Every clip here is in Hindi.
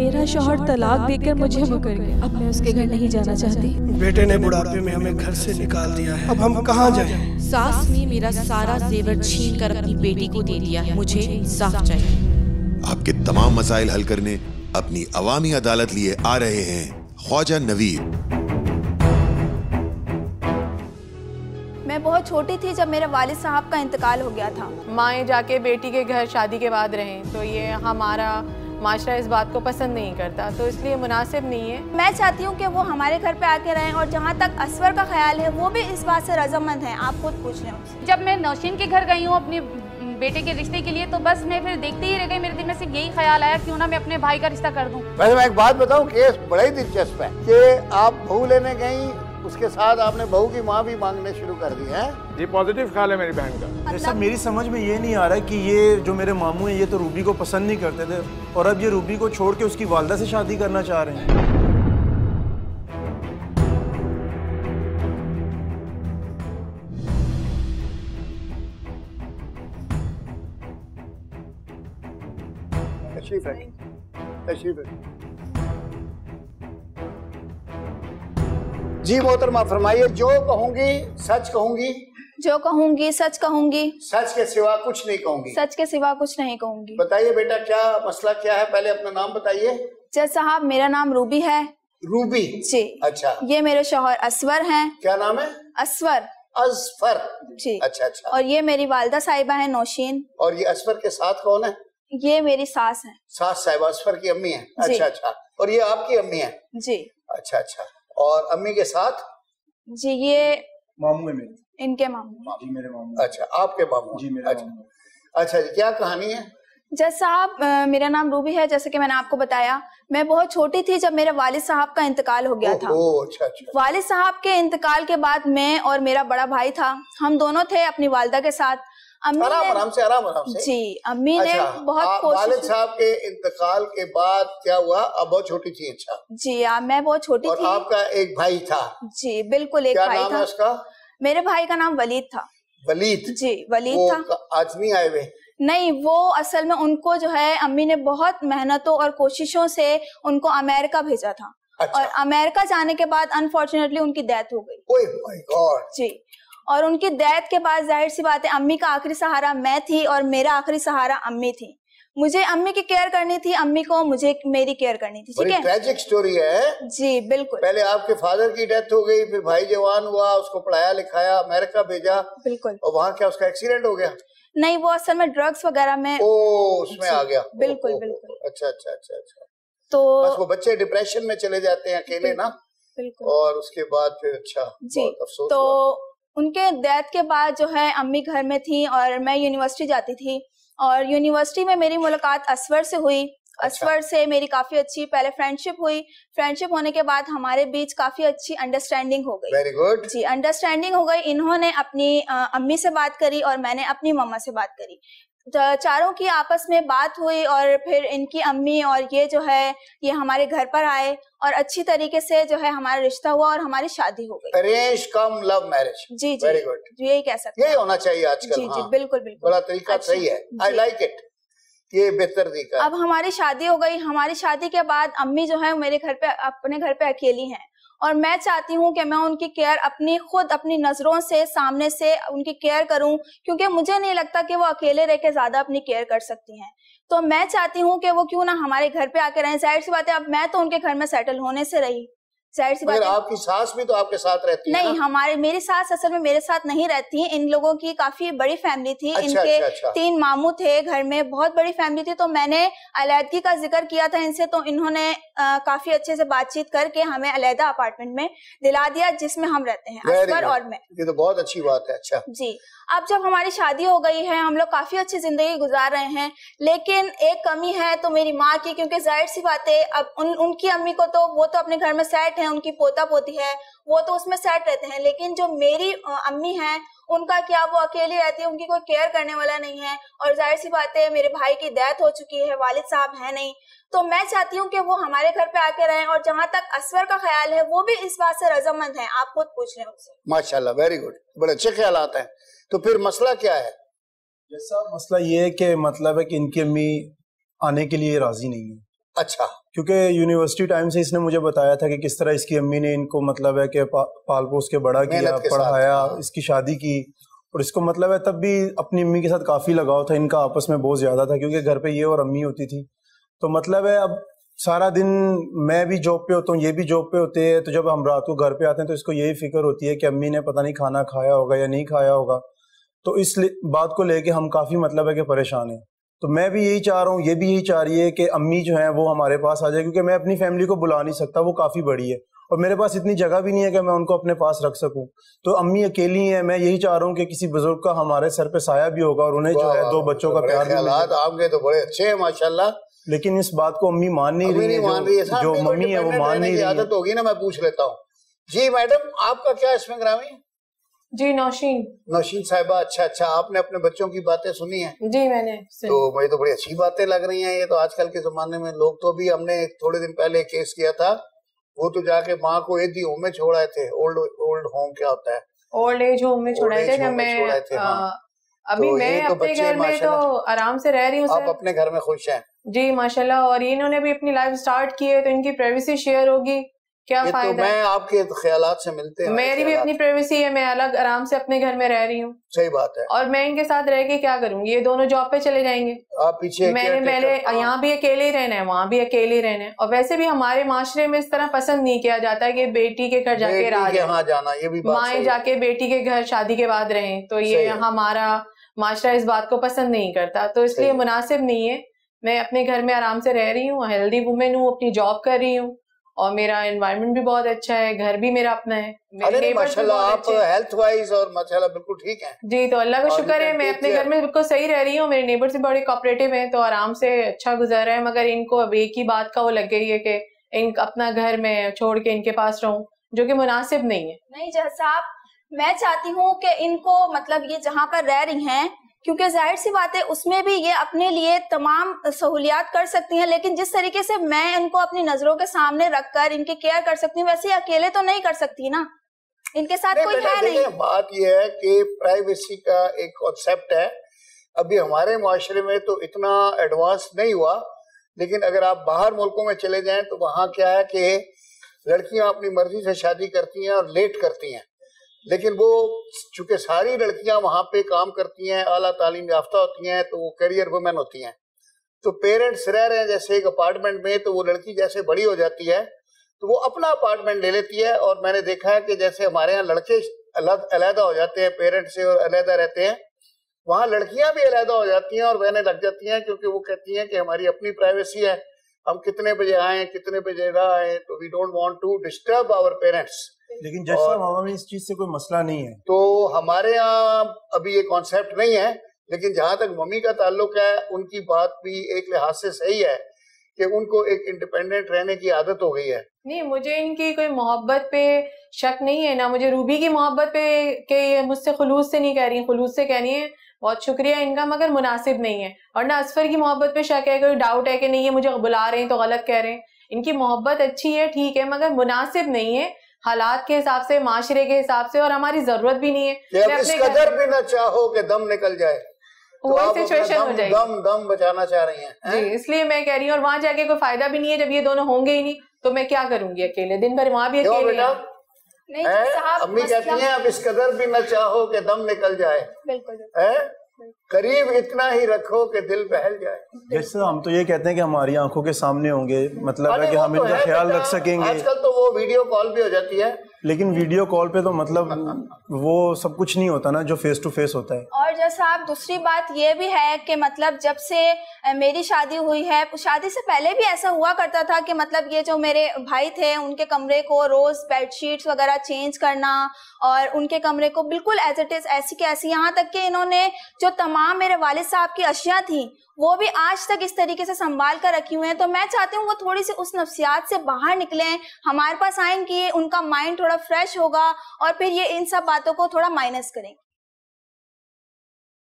मेरा शौहर तलाक देकर मुझे मुकर गया। अब मैं उसके घर नहीं जाना चाहती। बेटे ने बुढ़ापे में हमें घर से निकाल दिया है, अब हम कहाँ जाएं? सास ने मेरा सारा जेवर छीन कर अपनी बेटी को दे दिया है। मुझे इंसाफ चाहिए। आपके तमाम मसाइल हल करने अपनी अवामी अदालत लिए आ रहे हैं ख्वाजा नवीद। मैं बहुत छोटी थी जब मेरे वालिद साहब का इंतकाल हो गया था। माएँ जाके बेटी के घर शादी के बाद रहें तो ये हमारा माशरा इस बात को पसंद नहीं करता, तो इसलिए मुनासिब नहीं है। मैं चाहती हूँ कि वो हमारे घर पे आके रहें, और जहाँ तक असवर का ख्याल है वो भी इस बात से रजामंद हैं। आप खुद पूछ लें उनसे। जब मैं नौशीन के घर गई हूँ अपने बेटे के रिश्ते के लिए, तो बस मैं फिर देखती ही रह गई। मेरे दिल में सिर्फ यही ख्याल आया क्यों ना मैं अपने भाई का रिश्ता कर दूं। वैसे मैं एक बात बताऊं, केस बड़ा ही दिलचस्प है कि आप बहू लेने गई, उसके साथ आपने बहू की माँ भी मांगने शुरू कर दी है। ये पॉजिटिव ख्याल है मेरी बहन का। जैसा मेरी समझ में ये नहीं आ रहा है कि ये जो मेरे मामू हैं ये तो रूबी को पसंद नहीं करते थे और अब ये रूबी को छोड़ के उसकी वालदा से शादी करना चाह रहे हैं। तशरीफ है, तशरीफ है। जी मोहतरमा फरमाइए। जो कहूंगी सच कहूंगी, जो कहूंगी सच कहूंगी, सच के सिवा कुछ नहीं कहूंगी, सच के सिवा कुछ नहीं कहूंगी। बताइए बेटा क्या मसला क्या है, पहले अपना नाम बताइए। जज साहब मेरा नाम रूबी है। रूबी जी। अच्छा। ये मेरे शौहर असवर हैं। क्या नाम है? असवर। असफर जी। अच्छा अच्छा। और ये मेरी वालदा साहिबा है नौशीन। और ये असफर के साथ कौन है? ये मेरी सास है। सास साहिबा असफर की अम्मी है। अच्छा अच्छा। और ये आपकी अम्मी है? जी। अच्छा अच्छा। और अम्मी के साथ? जी ये मामू है मेरे। इनके मामू। जी मेरे मामू। अच्छा आपके मामू। जी मेरे मामू। अच्छा जी क्या कहानी है? जज साहब मेरा नाम रूबी है, जैसे कि मैंने आपको बताया। मैं बहुत छोटी थी जब मेरे वालिद साहब का इंतकाल हो गया था। अच्छा अच्छा। वालिद साहब के इंतकाल के बाद मैं और मेरा बड़ा भाई था, हम दोनों थे अपनी वालदा के साथ। अम्मी आराम से। जी अम्मी ने बहुत कोशिश। वालिद साहब के इंतकाल के बाद क्या हुआ? अब बहुत छोटी थी। अच्छा जी मैं बहुत छोटी थी। और आपका एक भाई था? जी बिल्कुल एक भाई था। क्या नाम है उसका? मेरे भाई का नाम वलीद था। वलीद? जी वलीद था। आज नहीं आए हुए? नहीं, वो असल में उनको जो है अम्मी ने बहुत मेहनतों और कोशिशों से उनको अमेरिका भेजा था। अच्छा। और अमेरिका जाने के बाद अनफॉर्चुनेटली उनकी डेथ हो गई। Oh my god. जी। और उनकी डेथ के बाद जाहिर सी बात है अम्मी का आखिरी सहारा मैं थी और मेरा आखिरी सहारा अम्मी थी। मुझे अम्मी की केयर करनी थी, अम्मी को मुझे मेरी केयर करनी थी। ठीक है। ट्रेजिक स्टोरी है। जी बिल्कुल। पहले आपके फादर की डेथ हो गई, फिर भाई जवान हुआ, उसको पढ़ाया लिखाया, अमेरिका भेजा। बिल्कुल। और वहाँ क्या उसका एक्सीडेंट हो गया? नहीं, वो असल में ड्रग्स वगैरह में उसमें आ गया। बिल्कुल बिल्कुल। अच्छा अच्छा अच्छा अच्छा। तो बस वो बच्चे डिप्रेशन में चले जाते हैं अकेले ना। बिल्कुल। और उसके बाद फिर अच्छा जी तो उनके डेथ के बाद जो है अम्मी घर में थी और मैं यूनिवर्सिटी जाती थी, और यूनिवर्सिटी में मेरी मुलाकात असवर से हुई। अच्छा। असवर से मेरी काफी अच्छी पहले फ्रेंडशिप हुई। फ्रेंडशिप होने के बाद हमारे बीच काफी अच्छी अंडरस्टैंडिंग हो गई। Very good. जी अंडरस्टैंडिंग हो गई। इन्होंने अपनी अम्मी से बात करी और मैंने अपनी मम्मा से बात करी। चारों की आपस में बात हुई और फिर इनकी अम्मी और ये जो है ये हमारे घर पर आए और अच्छी तरीके से जो है हमारा रिश्ता हुआ और हमारी शादी हो गई। Arrange cum love marriage. जी जी वेरी गुड। यही कह सकते हैं। यही होना चाहिए आजकल। जी जी बिल्कुल बिल्कुल। बड़ा तरीका सही है। I like it. ये बेहतर तरीका। अब हमारी शादी हो गई। हमारी शादी के बाद अम्मी जो है मेरे घर पे अपने घर पे अकेली हैं और मैं चाहती हूँ कि मैं उनकी केयर खुद अपनी नजरों से सामने से उनकी केयर करूँ, क्योंकि मुझे नहीं लगता कि वो अकेले रह के ज्यादा अपनी केयर कर सकती हैं। तो मैं चाहती हूँ कि वो क्यों ना हमारे घर पे आके रहें। जाहिर सी बात है अब मैं तो उनके घर में सेटल होने से रही, जाहिर सी बात है। आपकी सास भी तो आपके साथ रहती है? नहीं, मेरी सास असल में मेरे साथ नहीं रहती है। इन लोगों की काफी बड़ी फैमिली थी। अच्छा, इनके अच्छा। 3 मामू थे घर में, बहुत बड़ी फैमिली थी। तो मैंने अलैदगी का जिक्र किया था इनसे, तो इन्होंने काफी अच्छे से बातचीत करके हमें अलैदा अपार्टमेंट में दिला दिया जिसमें हम रहते हैं, असवर और मैं। ये तो बहुत अच्छी बात है। अच्छा जी। अब जब हमारी शादी हो गई है, हम लोग काफी अच्छी जिंदगी गुजार रहे हैं, लेकिन एक कमी है तो मेरी माँ की, क्योंकि जाहिर सी बात है अब उनकी अम्मी को तो वो तो अपने घर में सेट है, उनकी पोता पोती है, वो तो उसमें सेट रहते हैं, लेकिन जो मेरी अम्मी है उनका क्या, वो अकेली रहती है, उनकी कोई केयर करने वाला नहीं है। और जाहिर सी बात है मेरे भाई की डेथ हो चुकी है, वालिद साहब है नहीं। तो मैं चाहती हूँ कि वो हमारे घर पे आके रहें, और जहाँ तक असवर का ख्याल है वो भी इस बात से रजामंद है। आप खुद पूछ लें उनसे। माशाल्लाह, वेरी गुड, बड़े अच्छे ख्यालात हैं। तो फिर मसला क्या है? जैसा मसला ये है कि मतलब है कि इनकी अम्मी आने के लिए राजी नहीं है। अच्छा, क्योंकि यूनिवर्सिटी टाइम से इसने मुझे बताया था कि किस तरह इसकी अम्मी ने इनको मतलब है कि पाल पोस के बड़ा किया, पढ़ाया, इसकी शादी की। और इसको मतलब है तब भी अपनी अम्मी के साथ काफी लगाव था इनका, आपस में बहुत ज्यादा था, क्योंकि घर पे ये और अम्मी होती थी। तो मतलब है अब सारा दिन मैं भी जॉब पे होता हूँ, ये भी जॉब पे होते हैं, तो जब हम रात को घर पे आते हैं तो इसको यही फिक्र होती है कि अम्मी ने पता नहीं खाना खाया होगा या नहीं खाया होगा। तो इस बात को लेके हम काफी मतलब है कि परेशान हैं। तो मैं भी यही चाह रहा हूँ, ये भी यही चाह रही है कि अम्मी जो है वो हमारे पास आ जाए, क्योंकि मैं अपनी फैमिली को बुला नहीं सकता, वो काफी बड़ी है और मेरे पास इतनी जगह भी नहीं है कि मैं उनको अपने पास रख सकूं। तो अम्मी अकेली है, मैं यही चाह रहा हूँ कि किसी बुजुर्ग का हमारे सर पे साया भी होगा और उन्हें जो है 2 बच्चों का प्यार भी मिलेगा। आपके तो बड़े अच्छे हैं माशाल्लाह। लेकिन इस बात को अम्मी मान नहीं रही है, जो मम्मी है वो मान नहीं रही है। आदत होगी ना, मैं पूछ लेता हूँ। जी मैडम, आपका क्या इसमें ग्रामी? जी नौशीन। नौशीन साहिबा, अच्छा, आपने अपने बच्चों की बातें सुनी है? जी मैंने सुनी। तो मुझे तो बड़ी अच्छी बातें लग रही हैं। ये तो आजकल के जमाने में लोग, तो भी हमने थोड़े दिन पहले केस किया था, वो तो जाके माँ को एदी होम में छोड़ाए थे। ओल्ड होम क्या होता है? ओल्ड एज होम में छोड़ाए थे। जब मैं अभी तो मैं अपने घर में तो आराम से रह रही हूँ। आप अपने घर में खुश हैं? जी माशाल्लाह। और इन्होंने भी अपनी लाइफ स्टार्ट की है, तो इनकी प्राइवेसी शेयर होगी, क्या फायदा? तो मैं आपके ख्यालात से मिलते हैं। मेरी भी अपनी प्राइवेसी है, मैं अलग आराम से अपने घर में रह रही हूँ। सही बात है। और मैं इनके साथ रह के क्या करूंगी? ये दोनों जॉब पे चले जाएंगे, आप पीछे। मैंने यहाँ भी अकेले ही रहना है, वहाँ भी अकेले ही रहना है। और वैसे भी हमारे माशरे में इस तरह पसंद नहीं किया जाता है कि बेटी के घर जाके जाना, ये भी माए जाके बेटी के घर शादी के बाद रहें। तो ये हमारा माशरा इस बात को पसंद नहीं करता, तो इसलिए मुनासिब नहीं है। मैं अपने घर में आराम से रह रही हूँ, हेल्दी वुमेन हूँ, अपनी जॉब कर रही हूँ और मेरा एनवायरनमेंट भी बहुत अच्छा है, घर भी मेरा अपना है। मेरे माशाल्लाह आप हेल्थ वाइज और माशाल्लाह बिल्कुल ठीक हैं। जी, तो अल्लाह का शुक्र है, मैं अपने घर में बिल्कुल सही रह रही हूँ। मेरे नेबर्स भी बड़े कोऑपरेटिव हैं, तो आराम से अच्छा गुजर रहा है। मगर इनको अब एक ही बात का वो लग गई है कि अपना घर में छोड़ के इनके पास रहूं, जो कि मुनासिब नहीं है। नहीं जज साहब, मैं चाहती हूँ कि इनको मतलब ये जहाँ पर रह रही हैं, क्योंकि जाहिर सी बात है उसमें भी ये अपने लिए तमाम सहूलियात कर सकती हैं, लेकिन जिस तरीके से मैं इनको अपनी नजरों के सामने रखकर इनकी केयर कर सकती हूँ, वैसे अकेले तो नहीं कर सकती ना, इनके साथ कोई है नहीं। बात यह है कि प्राइवेसी का एक कॉन्सेप्ट है, अभी हमारे माशरे में तो इतना एडवांस नहीं हुआ, लेकिन अगर आप बाहर मुल्कों में चले जाएं तो वहाँ क्या है कि लड़कियां अपनी मर्जी से शादी करती हैं और लेट करती हैं। लेकिन वो चूंकि सारी लड़कियां वहां पे काम करती हैं, आला तालीम याफ्ता होती हैं, तो वो करियर वुमेन होती हैं। तो पेरेंट्स रह रहे हैं जैसे एक अपार्टमेंट में, तो वो लड़की जैसे बड़ी हो जाती है तो वो अपना अपार्टमेंट ले लेती है। और मैंने देखा है कि जैसे हमारे यहाँ लड़के अलग हो जाते हैं पेरेंट्स से और अलहदा रहते हैं, वहाँ लड़कियां भी अलहदा हो जाती हैं और रहने लग जाती हैं, क्योंकि वो कहती हैं कि हमारी अपनी प्राइवेसी है, हम कितने बजे आए कितने बजे ना आए, तो we don't want to disturb our parents. लेकिन जज साहब हमारे में इस चीज से कोई मसला नहीं है। तो हमारे यहाँ अभी ये कॉन्सेप्ट नहीं है, लेकिन जहां तक मम्मी का ताल्लुक है, उनकी बात भी एक लिहाज से सही है कि उनको एक इंडिपेंडेंट रहने की आदत हो गई है। नहीं, मुझे इनकी कोई मोहब्बत पे शक नहीं है, ना मुझे रूबी की मोहब्बत पे के ये मुझसे खुलूस से नहीं कह रही, खुलूस से कहनी है बहुत शुक्रिया इनका, मगर मुनासिब नहीं है। और ना असफर की मोहब्बत पे शक है, कोई डाउट है कि नहीं ये मुझे बुला रहे हैं तो गलत कह रहे हैं। इनकी मोहब्बत अच्छी है, ठीक है, मगर मुनासिब नहीं है हालात के हिसाब से, माशरे के हिसाब से, और हमारी जरूरत भी नहीं है। इस कदर भी ना चाहो कि दम निकल जाए, तो वही सिचुएशन हो जाएगी। दम बचाना चाह रही हैं जी, इसलिए मैं कह रही हूँ। और वहां जाके कोई फायदा भी नहीं है जब ये दोनों होंगे ही नहीं, तो मैं क्या करूंगी अकेले, दिन भर वहां भी अकेले। नहीं साहब, अम्मी कहती हैं अब इस कदर भी न चाहो कि दम निकल जाए, बिल्कुल करीब इतना ही रखो कि दिल बहल जाए। जैसे हम तो ये कहते हैं कि हमारी आंखों के सामने होंगे, मतलब है कि हम इनका ख्याल रख सकेंगे। आजकल तो वो वीडियो कॉल भी हो जाती है, लेकिन वीडियो कॉल पे तो मतलब वो सब कुछ नहीं होता ना जो फेस टू फेस होता है। और जैसा आप दूसरी बात ये भी है कि मतलब जब से मेरी शादी हुई है, शादी से पहले भी ऐसा हुआ करता था कि मतलब ये जो मेरे भाई थे उनके कमरे को रोज बेडशीट्स वगैरह चेंज करना और उनके कमरे को बिल्कुल एज इट इज ऐसी की ऐसी, यहाँ तक कि इन्होंने जो तमाम मेरे वालिद साहब की अशिया थी वो भी आज तक इस तरीके से संभाल कर रखी हुई हैं। तो मैं चाहती हूँ वो थोड़ी सी उस नफ्सियात से बाहर निकलें, हमारे पास आएंगी, उनका माइंड थोड़ा फ्रेश होगा और फिर ये इन सब बातों को थोड़ा माइनस करें।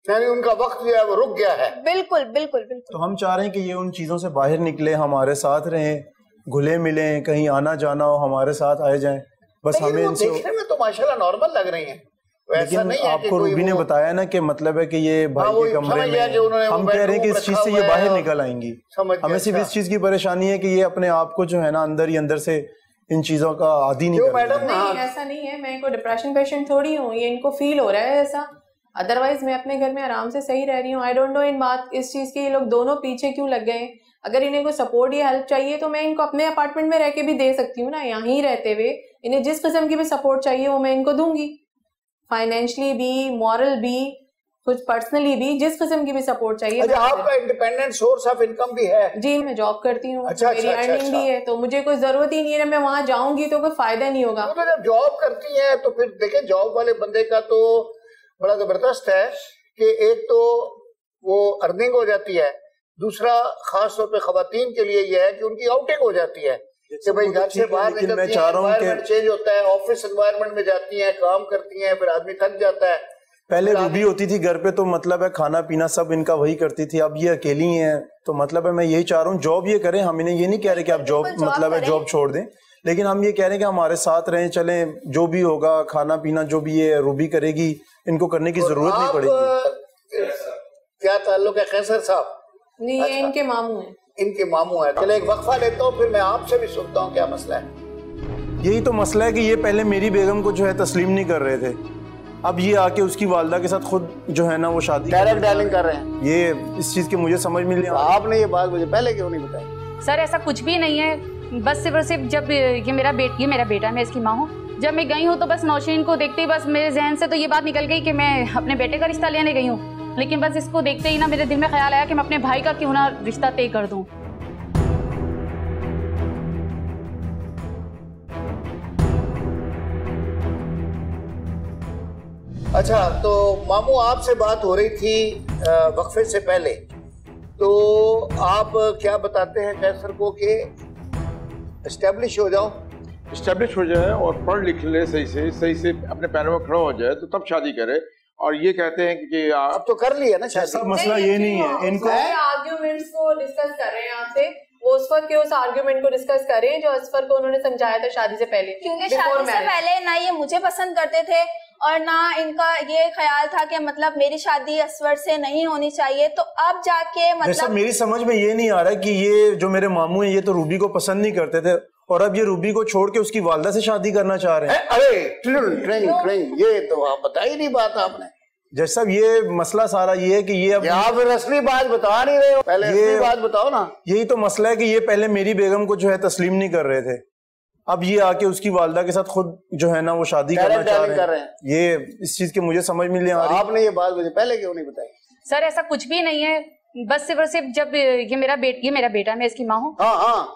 यानी उनका वक्त जो है वो रुक गया है। बिल्कुल बिल्कुल बिल्कुल। तो हम चाह रहे हैं कि ये उन चीजों से बाहर निकले, हमारे साथ रहें, घुले मिले, कहीं आना जाना हो हमारे साथ आए जाए, बस हमें इनसे। देखने में तो माशाल्लाह नॉर्मल लग रही हैं, वैसा नहीं है। आपको रूबी ने बताया ना कि मतलब है कि ये भाई के कमरे में, हम कह रहे हैं कि इस चीज से ये बाहर निकल आएंगी। हमें सिर्फ इस चीज की परेशानी है कि ये अपने आप को जो है ना अंदर ही अंदर से इन चीजों का आदी नहीं मैडम। नहीं, ऐसा नहीं है, मैं इनको डिप्रेशन पेशेंट थोड़ी हूँ, ये इनको फील हो रहा है ऐसा, अदरवाइज मैं अपने घर में आराम से सही रह रही हूँ। आई डोंट नो इस चीज के ये लोग दोनों पीछे क्यों लग गए। अगर इन्हें कोई सपोर्ट या हेल्प चाहिए तो मैं इनको अपने अपार्टमेंट में रह के भी दे सकती हूँ ना, यहीं रहते हुए। इन्हें जिस किस्म की भी सपोर्ट चाहिए वो मैं इनको दूंगी, फाइनेंशियली भी, मॉरल भी, कुछ पर्सनली भी, जिस किस्म की भी सपोर्ट चाहिए। अच्छा, आपका इंडिपेंडेंट सोर्स ऑफ इनकम भी है? जी, मैं जॉब करती हूँ। अच्छा, मेरी अर्निंग भी है, तो मुझे कोई जरूरत ही नहीं है ना, मैं वहां जाऊंगी तो कोई फायदा नहीं होगा। तो जब जॉब करती है तो फिर देखें, जॉब वाले बंदे का तो बड़ा जबरदस्त है कि एक तो वो अर्निंग हो जाती है, दूसरा खास तौर पे खवातीन के लिए यह है कि उनकी आउटिंग हो जाती है कि भाई घर से बाहर निकलती हैं, एनवायरनमेंट चेंज होता है, ऑफिस एनवायरनमेंट में जाती हैं, काम करती हैं, फिर आदमी थक जाता है। पहले रूबी होती थी घर पे तो मतलब है खाना पीना सब इनका वही करती थी, अब ये अकेली हैं तो मतलब है मैं यही चाह रहा हूँ जॉब ये करें। हम इन्हें ये नहीं कह रहे कि आप जॉब मतलब है जॉब छोड़ दें, लेकिन हम ये कह रहे हैं कि हमारे साथ रहें, चलें, जो भी होगा खाना पीना जो भी ये रूबी करेगी इनको करने की जरूरत नहीं पड़ेगी। क्या ताल्लुक है कैसर साहब? नहीं, ये इनके मामू हैं। इनके मामू है। चले एक वक्फा लेता हूँ, फिर मैं आपसे भी सुनता हूँ क्या मसला है। यही तो मसला है कि ये पहले मेरी बेगम को जो है तस्लीम नहीं कर रहे थे, अब ये आके उसकी वालदा के साथ खुद जो है ना वो शादी डायरेक्ट डायलिंग कर रहे हैं। ये इस चीज की मुझे समझ में नहीं। आपने ये बात मुझे पहले क्यों नहीं बताई? सर ऐसा कुछ भी नहीं है, बस सिर्फ और सिर्फ जब ये मेरा बेटा, मैं इसकी माँ हूँ, जब मैं गई हूँ तो बस नौशीन को देखते ही बस मेरे जहन से तो ये बात निकल गई कि मैं अपने बेटे का रिश्ता लेने गई हूँ, लेकिन बस इसको देखते ही ना मेरे दिल में ख्याल आया कि मैं अपने भाई का क्यों ना रिश्ता तय कर दूँ। अच्छा, तो मामू आपसे बात हो रही थी वक्फे से पहले, तो आप क्या बताते हैं कैसर को कि एस्टेब्लिश हो जाओ, एस्टेब्लिश हो जाए और पढ़ लिख ले सही से अपने पैरों में खड़ा हो जाए तो तब शादी करे। और ये कहते हैं कि अब तो कर लिया ना शादी। सब मसला ये नहीं है, इनको आर्ग्यूमेंट्स को डिस्कस कर रहे हैं आपसे, वो असफर के उस आर्ग्यूमेंट को डिस्कस कर रहे हैं जो असफर को उन्होंने समझाया था शादी से पहले। क्योंकि शादी से पहले ना ये मुझे पसंद करते थे और ना इनका ये ख्याल था कि मतलब मेरी शादी असफर से नहीं होनी चाहिए, तो अब जाके मतलब मेरी समझ में ये नहीं आ रहा है कि ये जो मेरे मामू हैं ये तो रूबी को पसंद नहीं करते थे और अब ये रूबी को छोड़ के उसकी वालदा से शादी करना चाह रहे हैं। अरे ट्रिंग, ये तो आप बताई नहीं बात आपने। जैसे साहब ये मसला सारा ये है कि ये अब आप असली बात बता नहीं रहे हो, पहले असली बात बताओ ना। यही तो मसला है कि ये पहले मेरी बेगम को जो है तस्लीम नहीं कर रहे थे, अब ये आके उसकी वालदा के साथ खुद जो है ना वो शादी करना चाह रहे हैं। ये इस चीज की मुझे समझ में नहीं आ रही। आपने ये बात मुझे पहले क्यों नहीं बताई? सर ऐसा कुछ भी नहीं है, बस सिर्फ और सिर्फ जब ये मेरा बेटा, मैं इसकी माँ हूँ,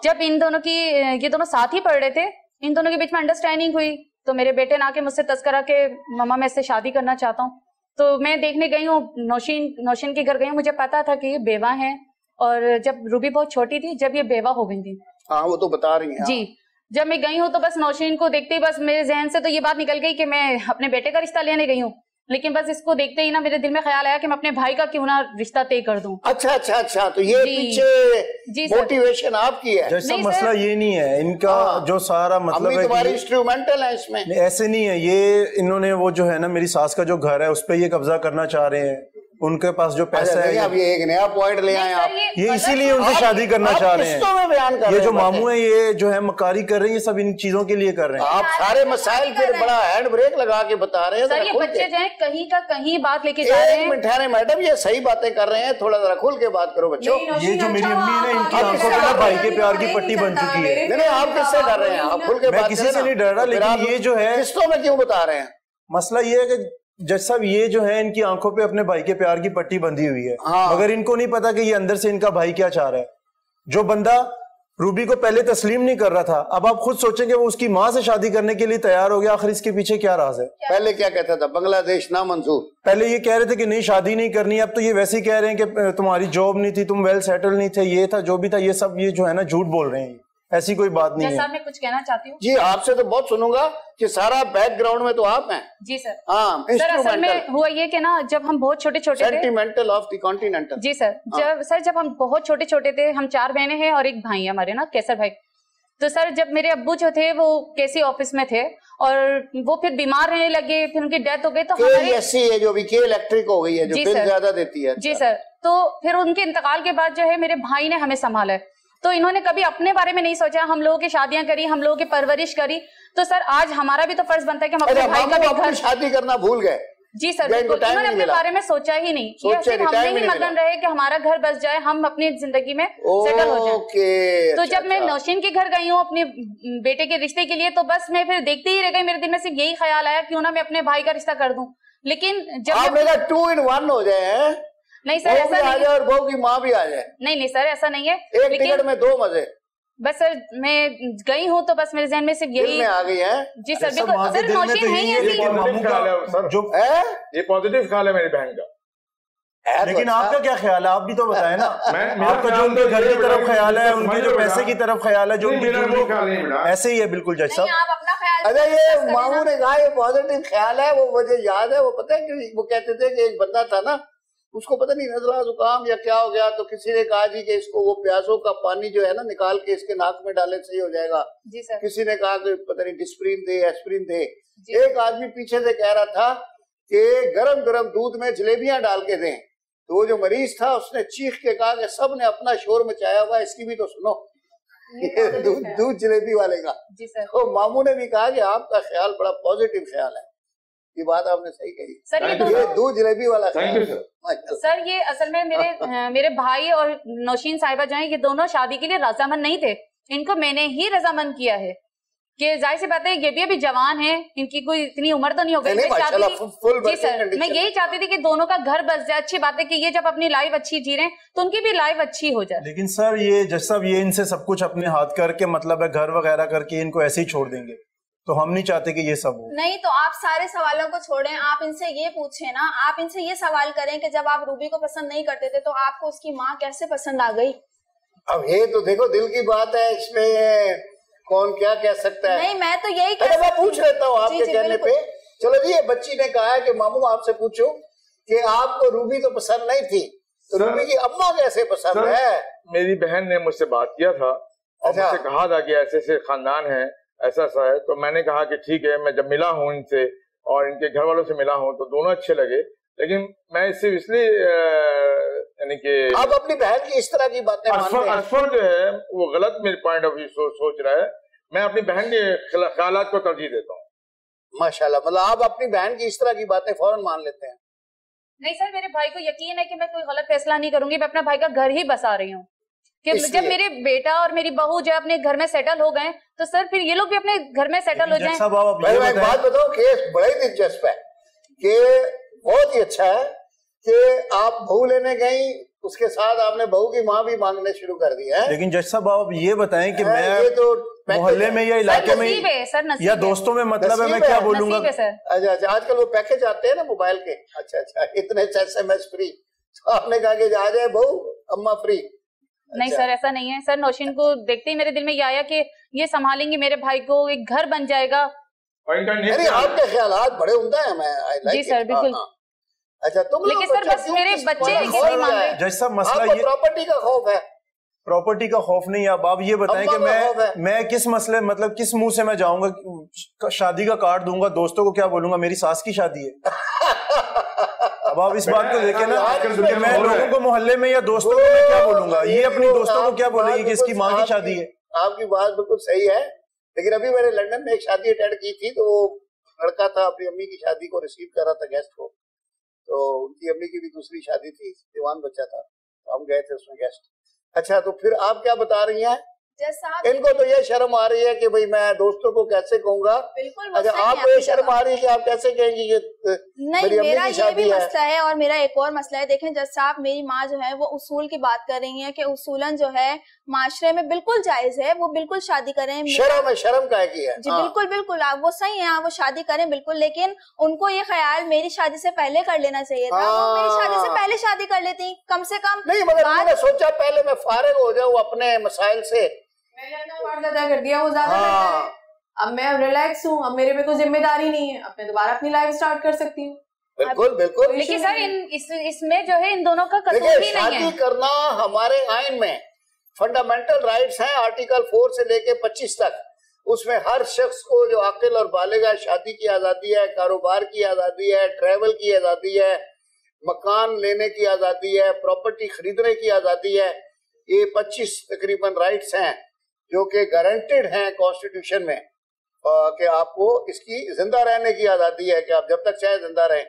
जब इन दोनों की ये दोनों साथ ही पढ़ रहे थे, इन दोनों के बीच में अंडरस्टैंडिंग हुई तो मेरे बेटे ने आके मुझसे तस्करा के मम्मा मैं इससे शादी करना चाहता हूँ। तो मैं देखने गई हूँ, नौशीन के घर गई हूँ, मुझे पता था कि ये बेवा है और जब रूबी बहुत छोटी थी जब ये बेवा हो गई थी। हाँ, वो तो बता रही हैं। जी, जब मैं गई हूँ तो बस नौशीन को देखते ही बस मेरे जहन से तो ये बात निकल गई कि मैं अपने बेटे का रिश्ता लेने गई हूँ, लेकिन बस इसको देखते ही ना मेरे दिल में ख्याल आया कि मैं अपने भाई का क्यों ना रिश्ता तय कर दूं। अच्छा, तो ये पीछे मोटिवेशन आपकी है? जैसा मसला ये नहीं है इनका, जो सारा मतलब है तुम्हारी इंस्ट्रूमेंटल है इसमें। ऐसे नहीं है, ये इन्होंने वो जो है ना मेरी सास का जो घर है उस पर ये कब्जा करना चाह रहे हैं, उनके पास जो पैसा है। अब ये एक नया पॉइंट ले आए आप, ये इसीलिए उनसे शादी करना चाह रहे हैं। ये जो मामू है ये जो है मकारी कर रहे हैं, ये सब इन चीजों के लिए कर रहे हैं। आप सारे मसाइल फिर बड़ा हैंड ब्रेक लगा के बता रहे हैं। सर ये बच्चे जो है कहीं का कहीं बात लेके जा रहे हैं। एक मिनट ठहरे मैडम, ये सही बातें कर रहे हैं, थोड़ा जरा खुल के बात करो बच्चों। ये जो मेरी अम्मी है ना, इनकी आंखों पे ना भाई के प्यार की पट्टी बन चुकी है। नहीं, आप किससे कर रहे हैं? आप खुल के बात करें। किसी से नहीं डर रहा, लेकिन ये जो है किस्तों में क्यों बता रहे हैं? मसला ये है कि जज साहब ये जो है इनकी आंखों पे अपने भाई के प्यार की पट्टी बंधी हुई है, मगर इनको नहीं पता कि ये अंदर से इनका भाई क्या चाह रहा है। जो बंदा रूबी को पहले तस्लीम नहीं कर रहा था, अब आप खुद सोचेंगे वो उसकी माँ से शादी करने के लिए तैयार हो गया, आखिर इसके पीछे क्या राज है? पहले क्या कहता था? बांग्लादेश ना मंजूर। पहले ये कह रहे थे कि नहीं शादी नहीं करनी, अब तो ये वैसे ही कह रहे हैं कि तुम्हारी जॉब नहीं थी, तुम वेल सेटल नहीं थे, ये था जो भी था, ये सब ये जो है ना झूठ बोल रहे हैं। ऐसी कोई बात नहीं है। मैं कुछ कहना चाहती हूँ। जी, आपसे तो बहुत सुनूंगा कि सारा बैकग्राउंड में तो आप हैं। जी सर। हाँ, सर असल में हुआ ये कि ना जब हम बहुत छोटे छोटे थे, सेंटिमेंटल ऑफ द कॉन्टिनेंटल। जी सर, जब हम बहुत छोटे छोटे थे, हम 4 बहनें हैं और एक भाई है हमारे ना, कैसर भाई। तो सर जब मेरे अब्बू जो थे वो केसी ऑफिस में थे और वो फिर बीमार रहने लगे, फिर उनकी डेथ हो गई। तो ऐसी है जो अभी के इलेक्ट्रिक हो गई है, जो बिल ज्यादा देती है। जी सर। तो फिर उनके इंतकाल के बाद जो है मेरे भाई ने हमें संभाला है, तो इन्होंने कभी अपने बारे में नहीं सोचा। हम लोगों की शादियां करी, हम लोगों की परवरिश करी, तो सर आज हमारा भी तो फर्ज बनता है कि हम अपने भाई का भी घर शादी करना भूल गए। जी सर, बिल्कुल। इन्होंने अपने बारे में सोचा ही नहीं, ये सिर्फ हमने ही मगन रहे कि हमारा घर बस जाए, हम अपनी जिंदगी में सेटल हो जाए। तो जब मैं नौशीन के घर गई हूँ अपने बेटे के रिश्ते के लिए, तो बस मैं फिर देखते ही रह गई। मेरे दिल में सिर्फ यही ख्याल आया क्यों ना मैं अपने भाई का रिश्ता कर दूं। लेकिन जब 2 in 1 हो जाए। नहीं सर, ऐसा नहीं है। और बहू की माँ भी आ जाए। नहीं सर, ऐसा नहीं है। एक टिकट में 2 मजे। बस सर मैं गई हूँ तो बस मेरे जहन में सिर्फ यही आ गई है। जी सर, बिल्कुल सर। नौशीन है ही ऐसी। जो ये पॉजिटिव ख्याल है मेरी बहन का। लेकिन आपका क्या ख्याल है, आप भी तो बताएं ना। आपका जो उनके घर की तरफ ख्याल है, उनके जो पैसे की तरफ ख्याल है, जो ऐसे ही है बिल्कुल जज साहब। अरे ये मामू ने कहा ये पॉजिटिव ख्याल है, वो मुझे याद है। वो पता है वो कहते थे कि एक बंदा था ना, उसको पता नहीं नजला जुकाम या क्या हो गया, तो किसी ने कहा जी कि इसको वो प्यासों का पानी जो है ना निकाल के इसके नाक में डाले सही हो जाएगा। जी सर। किसी ने कहा कि पता नहीं डिस्प्रिन दे, एस्प्रिन दे। एक आदमी पीछे से कह रहा था कि गरम गरम दूध में जलेबियां डाल के दें। तो वो जो मरीज था उसने चीख के कहा कि सब ने अपना शोर मचाया हुआ, इसकी भी तो सुनो। दूध जलेबी वाले का। जी सर। तो मामू ने भी कहा कि आपका ख्याल बड़ा पॉजिटिव ख्याल है। ये बात आपने सही कही सर। ये दूध जलेबी वाला सर, ये असल में मेरे भाई और नौशीन साहिबा जो है, ये दोनों शादी के लिए रजामंद नहीं थे। इनको मैंने ही रजामंद किया है कि जाहिर सी बात है ये भी अभी जवान है, इनकी कोई इतनी उम्र तो नहीं हो गई। जी सर, मैं यही चाहती थी कि दोनों का घर बस जाए। अच्छी बात है कि ये जब अपनी लाइफ अच्छी जी रहे हैं तो उनकी भी लाइफ अच्छी हो जाए। लेकिन सर ये जज साहब ये इनसे सब कुछ अपने हाथ करके मतलब है घर वगैरह करके इनको ऐसे ही छोड़ देंगे, तो हम नहीं चाहते कि ये सब हो। नहीं तो आप सारे सवालों को छोड़ें, आप इनसे ये पूछें ना, आप इनसे ये सवाल करें कि जब आप रूबी को पसंद नहीं करते थे तो आपको उसकी माँ कैसे पसंद आ गई। अब ये तो देखो दिल की बात है, इसमें कौन क्या कह सकता है। नहीं मैं तो यही मैं पूछ लेता हूँ आपके कहने पे। चलो जी, ये बच्ची ने कहा है कि मामू आपसे पूछो कि आपको रूबी तो पसंद नहीं थी, तो रूबी की अम्मा कैसे पसंद है। मेरी बहन ने मुझसे बात किया था और मुझसे कहा था कि ऐसे ऐसे खानदान है, ऐसा सा है। तो मैंने कहा कि ठीक है, मैं जब मिला हूँ इनसे और इनके घर वालों से मिला हूँ तो दोनों अच्छे लगे। लेकिन मैं सिर्फ इसलिए यानी कि आप अपनी बहन की इस तरह की बातें मानते हैं। असफर जो है वो गलत मेरे पॉइंट ऑफ व्यू सोच रहा है। मैं अपनी बहन के ख्यालात को तरजीह देता हूँ। माशाल्लाह, मतलब आप अपनी बहन की इस तरह की बातें फौरन मान लेते हैं। नहीं सर, मेरे भाई को यकीन है कि मैं कोई गलत फैसला नहीं करूंगी। मैं अपने भाई का घर ही बसा रही हूँ कि जब मेरे बेटा और मेरी बहू जो अपने घर में सेटल हो गए तो सर फिर ये लोग भी अपने घर में सेटल हो जाएं। एक बात बताओ, केस बड़ा ही दिलचस्प है कि बहुत ही अच्छा है कि आप बहू लेने गई, उसके साथ आपने बहू की माँ भी मांगने शुरू कर दी है। लेकिन जज साहब आप ये बताएं कि मैं तो मोहल्ले में या इलाके में या दोस्तों में मतलब है मैं क्या बोलूंगा। अच्छा अच्छा, आजकल वो पैकेज आते हैं ना मोबाइल के। अच्छा अच्छा, इतने SMS फ्री, तो आपने कहा कि आ जाए बहू अम्मा फ्री। नहीं सर, ऐसा नहीं है सर। नौशीन को देखते ही मेरे दिल में ये आया कि ये संभालेंगे मेरे भाई को, एक घर बन जाएगा। अरे आपके ख्यालात बड़े उम्दा हैं। मैं जी सर, बिल्कुल। अच्छा, तुम लेकिन सर बस मेरे बच्चे जज साहब मसला ये प्रॉपर्टी का खौफ है। प्रॉपर्टी का खौफ नहीं। अब आप ये बताएं कि मैं किस मसले मतलब किस मुंह से मैं जाऊंगा, शादी का कार्ड दूंगा, दोस्तों को क्या बोलूंगा मेरी सास की शादी है। अब आप इस बात को देखें ना कि मैं लोगों को मोहल्ले में या दोस्तों को मैं क्या बोलूंगा, ये अपनी दोस्तों को क्या बोलेगी कि इसकी माँ की शादी है। आपकी बात बिल्कुल सही है, लेकिन अभी मैंने लंदन में एक शादी अटेंड की थी, तो वो लड़का था अपनी अम्मी की शादी को रिसीव कर रहा था गेस्ट को। तो उनकी अम्मी की भी दूसरी शादी थी, जवान बच्चा था, तो हम गए थे उसमें गेस्ट। अच्छा, तो फिर आप क्या बता रही हैं? इनको तो ये शर्म आ रही है कि भाई मैं दोस्तों को कैसे कहूंगा। बिल्कुल। अच्छा, आपको ये शर्म आ रही है कि आप कैसे कहेंगी कि नहीं, मेरा ये भी मसला है और मेरा एक और मसला है। देखें जज साहब, मेरी माँ जो है वो उसूल की बात कर रही है कि उसूलन जो है माशरे में बिल्कुल जायज है, वो बिल्कुल शादी करें। शर्म का की है। जी बिल्कुल बिल्कुल, आप वो सही है, वो शादी करें बिल्कुल, लेकिन उनको ये ख्याल मेरी शादी से पहले कर लेना चाहिए था। वो मेरी शादी से पहले शादी कर लेती कम से कम। नहीं, मगर मैंने सोचा पहले मैं फारिग हो जाऊँ अपने मसाइल से। मैंने अदा कर दिया, वो ज्यादा बेहतर है। अब मैं रिलैक्स हूँ, अब मेरे पे कोई जिम्मेदारी नहीं है, अब मैं दोबारा अपनी लाइफ स्टार्ट कर सकती हूँ। बिल्कुल बिल्कुल। लेकिन सर इसमें जो है इन दोनों का कसूर ही नहीं है। शादी करना हमारे आइन में फंडामेंटल राइट्स हैं, आर्टिकल 4 से लेके 25 तक। उसमें हर शख्स को जो अक्ल और बालिग है, शादी की आजादी है, कारोबार की आजादी है, ट्रैवल की आजादी है, मकान लेने की आजादी है, प्रॉपर्टी खरीदने की आजादी है। ये 25 तकरीबन राइट्स हैं जो कि गारंटेड हैं कॉन्स्टिट्यूशन में, कि आपको इसकी जिंदा रहने की आजादी है कि आप जब तक चाहे जिंदा रहें।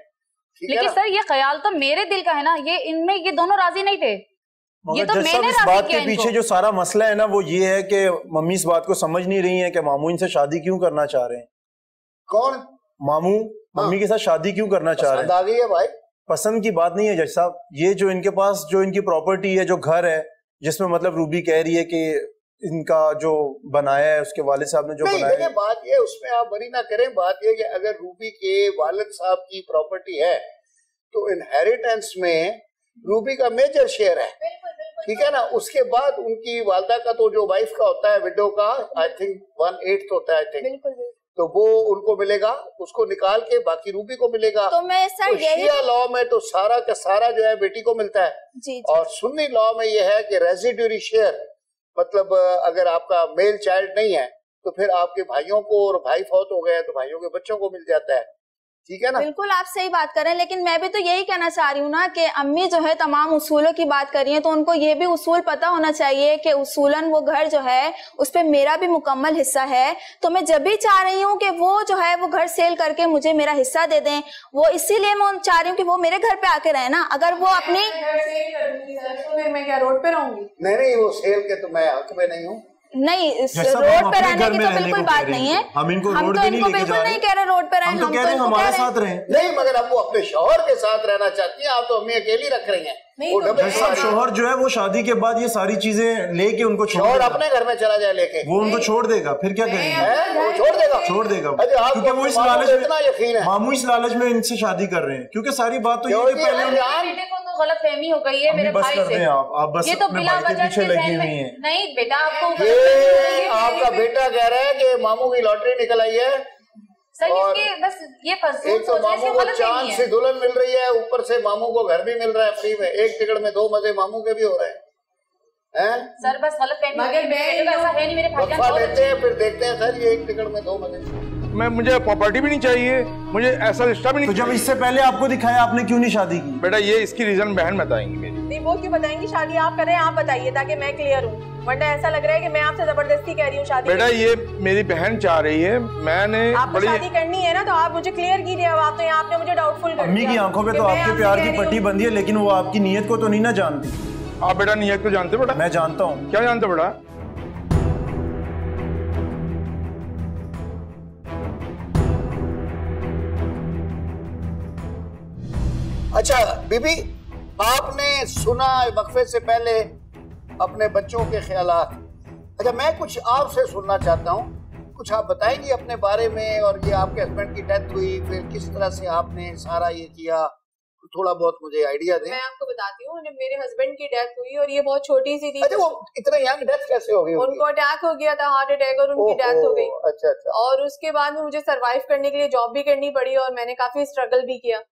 लेकिन सर ये ख्याल तो मेरे दिल का है ना, ये इनमें ये दोनों राजी नहीं थे। ये तो मैंने इस बात के पीछे जो सारा मसला है ना वो ये है कि मम्मी इस बात को समझ नहीं रही है कि मामू इनसे शादी क्यों करना चाह रहे हैं। कौन? मामू मम्मी के साथ शादी क्यों करना चाह रहे हैं? आ गई है भाई। पसंद की बात नहीं है जज साहब, ये जो इनके पास जो इनकी प्रॉपर्टी है, जो घर है जिसमें मतलब रूबी कह रही है कि इनका जो बनाया है उसके वालिद साहब ने जो बनाया है। बात ये उसमें आप वरी ना करें, बात ये कि अगर रूबी के वालिद साहब की प्रॉपर्टी है तो इनहेरिटेंस में रूबी का मेजर शेयर है, ठीक है ना। उसके बाद उनकी वालदा का तो जो वाइफ का होता है, विडो का, आई थिंक 1/8 होता है, आई थिंक, तो वो उनको मिलेगा, उसको निकाल के बाकी रूबी को मिलेगा। तो मैं सर शिया लॉ में तो सारा का सारा जो है बेटी को मिलता है जी। और सुन्नी लॉ में ये है कि रेजिड्यूरी शेयर, मतलब अगर आपका मेल चाइल्ड नहीं है तो फिर आपके भाइयों को, और भाई फौत हो गए तो भाइयों के बच्चों को मिल जाता है, ठीक है ना। बिल्कुल आप सही बात कर रहे हैं, लेकिन मैं भी तो यही कहना चाह रही हूँ ना कि अम्मी जो है तमाम उसूलों की बात कर रही है, तो उनको ये भी उसूल पता होना चाहिए कि उसूलन वो घर जो है उस पे मेरा भी मुकम्मल हिस्सा है। तो मैं जब भी चाह रही हूँ कि वो जो है वो घर सेल करके मुझे मेरा हिस्सा दे दें, वो इसीलिए मैं चाह रही हूँ कि वो मेरे घर पे आके रहे ना। अगर वो अपनी मैं क्या रोड पे रहूंगी? नहीं, वो सेल के तो मैं हक में नहीं हूँ। नहीं, रोड पे रहने की तो बिल्कुल बात नहीं है। हम इनको हम तो इनको बिल्कुल नहीं कह रहे रोड पे रहें, हम तो कह रहे हैं हमारे साथ रहें। नहीं, मगर अब वो अपने शौहर के साथ रहना चाहती हैं, आप तो हमें अकेली रख रही हैं। शौहर जो है वो शादी के बाद ये सारी चीजें लेके उनको शौहर अपने घर में चला जाए लेके, वो उनको छोड़ देगा, फिर क्या करेंगे? वो छोड़ देगा क्योंकि वो इस लालच इतना यकीन है, मामू इस लालच में इनसे शादी कर रहे हैं, क्योंकि सारी बात तो ये पहले बेटे को तो गलतफहमी हो गई है मेरे भाई से। आप बस ये तो बिला वजह से लगी हुई हैं। नहीं बेटा, आपको आपका बेटा कह रहा है कि मामू की लॉटरी निकल आई है सर, इसके बस ये एक तो मामू को चांद से दुल्हन मिल रही है, ऊपर से मामू को घर भी मिल रहा है फ्री में, एक टिकट में 2 मजे मामू के भी हो रहे हैं। सर बस गलतफहमी, मगर ऐसा है नहीं, मेरे भाईजान लेते हैं फिर देखते हैं सर, ये एक टिकट में 2 मजे। मुझे प्रॉपर्टी भी नहीं चाहिए, मुझे ऐसा रिश्ता भी नहीं। तो जब इससे पहले आपको दिखाया आपने क्यों नहीं शादी की? बेटा ये इसकी रीजन बहन बताएंगी मेरी। नहीं, वो क्यों बताएंगी? शादी आप कर रहे हैं, आप बताइए ताकि मैं क्लियर हूँ, वरना ऐसा लग रहा है कि मैं आपसे जबरदस्ती कह रही हूँ शादी। बेटा ये मेरी बहन चाह रही है, मैंने आपको शादी करनी है ना, तो आप मुझे क्लियर कीजिए। अब आप तो यहाँ आपने मुझे डाउटफुल कर दिया। अम्मी की आंखों पे तो आपके प्यार की पट्टी बंधी है, लेकिन वो आपकी नीयत को तो नहीं ना जानती। आप बेटा नीयत को जानते बेटा? मैं जानता हूँ। क्या जानते बेटा? अच्छा बीबी, आपने सुना वक्फे से पहले अपने बच्चों के ख्यालात। अच्छा मैं कुछ आपसे सुनना चाहता हूँ, कुछ आप बताएंगे अपने बारे में, और ये आपके हस्बैंड की डेथ हुई, फिर किस तरह से आपने सारा ये किया, थोड़ा बहुत मुझे आइडिया दें। मैं आपको बताती हूँ, मेरे हस्बैंड की डेथ हुई और ये बहुत छोटी सी थी। अच्छा वो इतना यंग डेथ कैसे हो गई? उनको अटैक हो गया था, हार्ट अटैक, और उनकी डेथ हो गई। अच्छा। और उसके बाद में मुझे सरवाइव करने के लिए जॉब भी करनी पड़ी और मैंने काफी स्ट्रगल भी किया।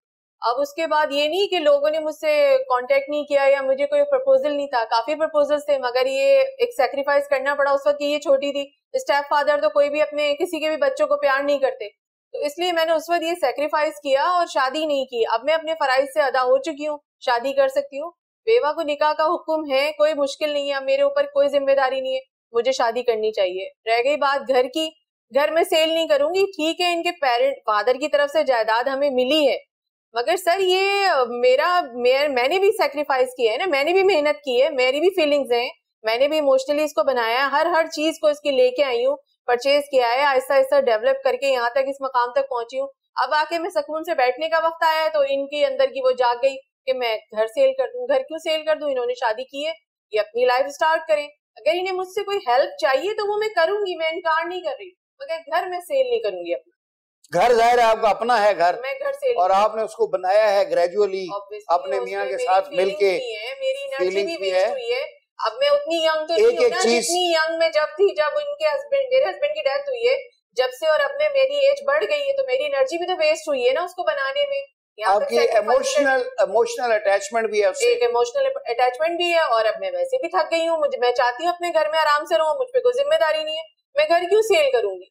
अब उसके बाद ये नहीं कि लोगों ने मुझसे कांटेक्ट नहीं किया या मुझे कोई प्रपोजल नहीं था, काफी प्रपोजल्स थे, मगर ये एक सैक्रिफाइस करना पड़ा उस वक्त कि ये छोटी थी। स्टेप फादर तो कोई भी अपने किसी के भी बच्चों को प्यार नहीं करते, तो इसलिए मैंने उस वक्त ये सैक्रिफाइस किया और शादी नहीं की। अब मैं अपने फराइज से अदा हो चुकी हूँ, शादी कर सकती हूँ। बेवा को निकाह का हुक्म है, कोई मुश्किल नहीं है, मेरे ऊपर कोई जिम्मेदारी नहीं है, मुझे शादी करनी चाहिए। रह गई बात घर की, घर में सेल नहीं करूंगी, ठीक है, इनके पेरेंट फादर की तरफ से जायदाद हमें मिली है, मगर सर ये मैंने भी सैक्रिफाइस किया है ना, मैंने भी मेहनत की है, मेरी भी फीलिंग्स हैं, मैंने भी इमोशनली इसको बनाया, हर चीज को इसकी लेके आई हूँ, परचेज किया है, आहिस्ता आहिस्ता डेवलप करके यहाँ तक इस मकाम तक पहुंची हूँ। अब आके मैं सुकून से बैठने का वक्त आया है तो इनके अंदर की वो जाग गई कि मैं घर सेल कर दूं। घर क्यों सेल कर दूं? इन्होंने शादी की है, ये अपनी लाइफ स्टार्ट करें। अगर इन्हें मुझसे कोई हेल्प चाहिए तो वो मैं करूंगी, मैं इनकार नहीं कर रही, मगर घर में सेल नहीं करूंगी। अपना घर जाहिर है आपका अपना है घर, मैं घर सेल और आपने उसको बनाया है ग्रेजुअली अपने मियाँ के साथ मिलके, मेरी एनर्जी भी वेस्ट हुई है। अब मैं उतनी यंग तो नहीं हूं ना जितनी यंग में जब थी, जब उनके मेरे हस्बैंड की डेथ हुई है जब से, और अब में मेरी एज बढ़ गई है तो मेरी एनर्जी भी तो वेस्ट हुई है ना उसको बनाने में। आपकी इमोशनल अटैचमेंट भी है उससे। एक इमोशनल अटैचमेंट भी है, और अब मैं वैसे भी थक गई हूँ, मैं चाहती हूँ अपने घर में आराम से रहूं, मुझ पे कोई जिम्मेदारी नहीं है, मैं घर क्यों सेल करूंगी?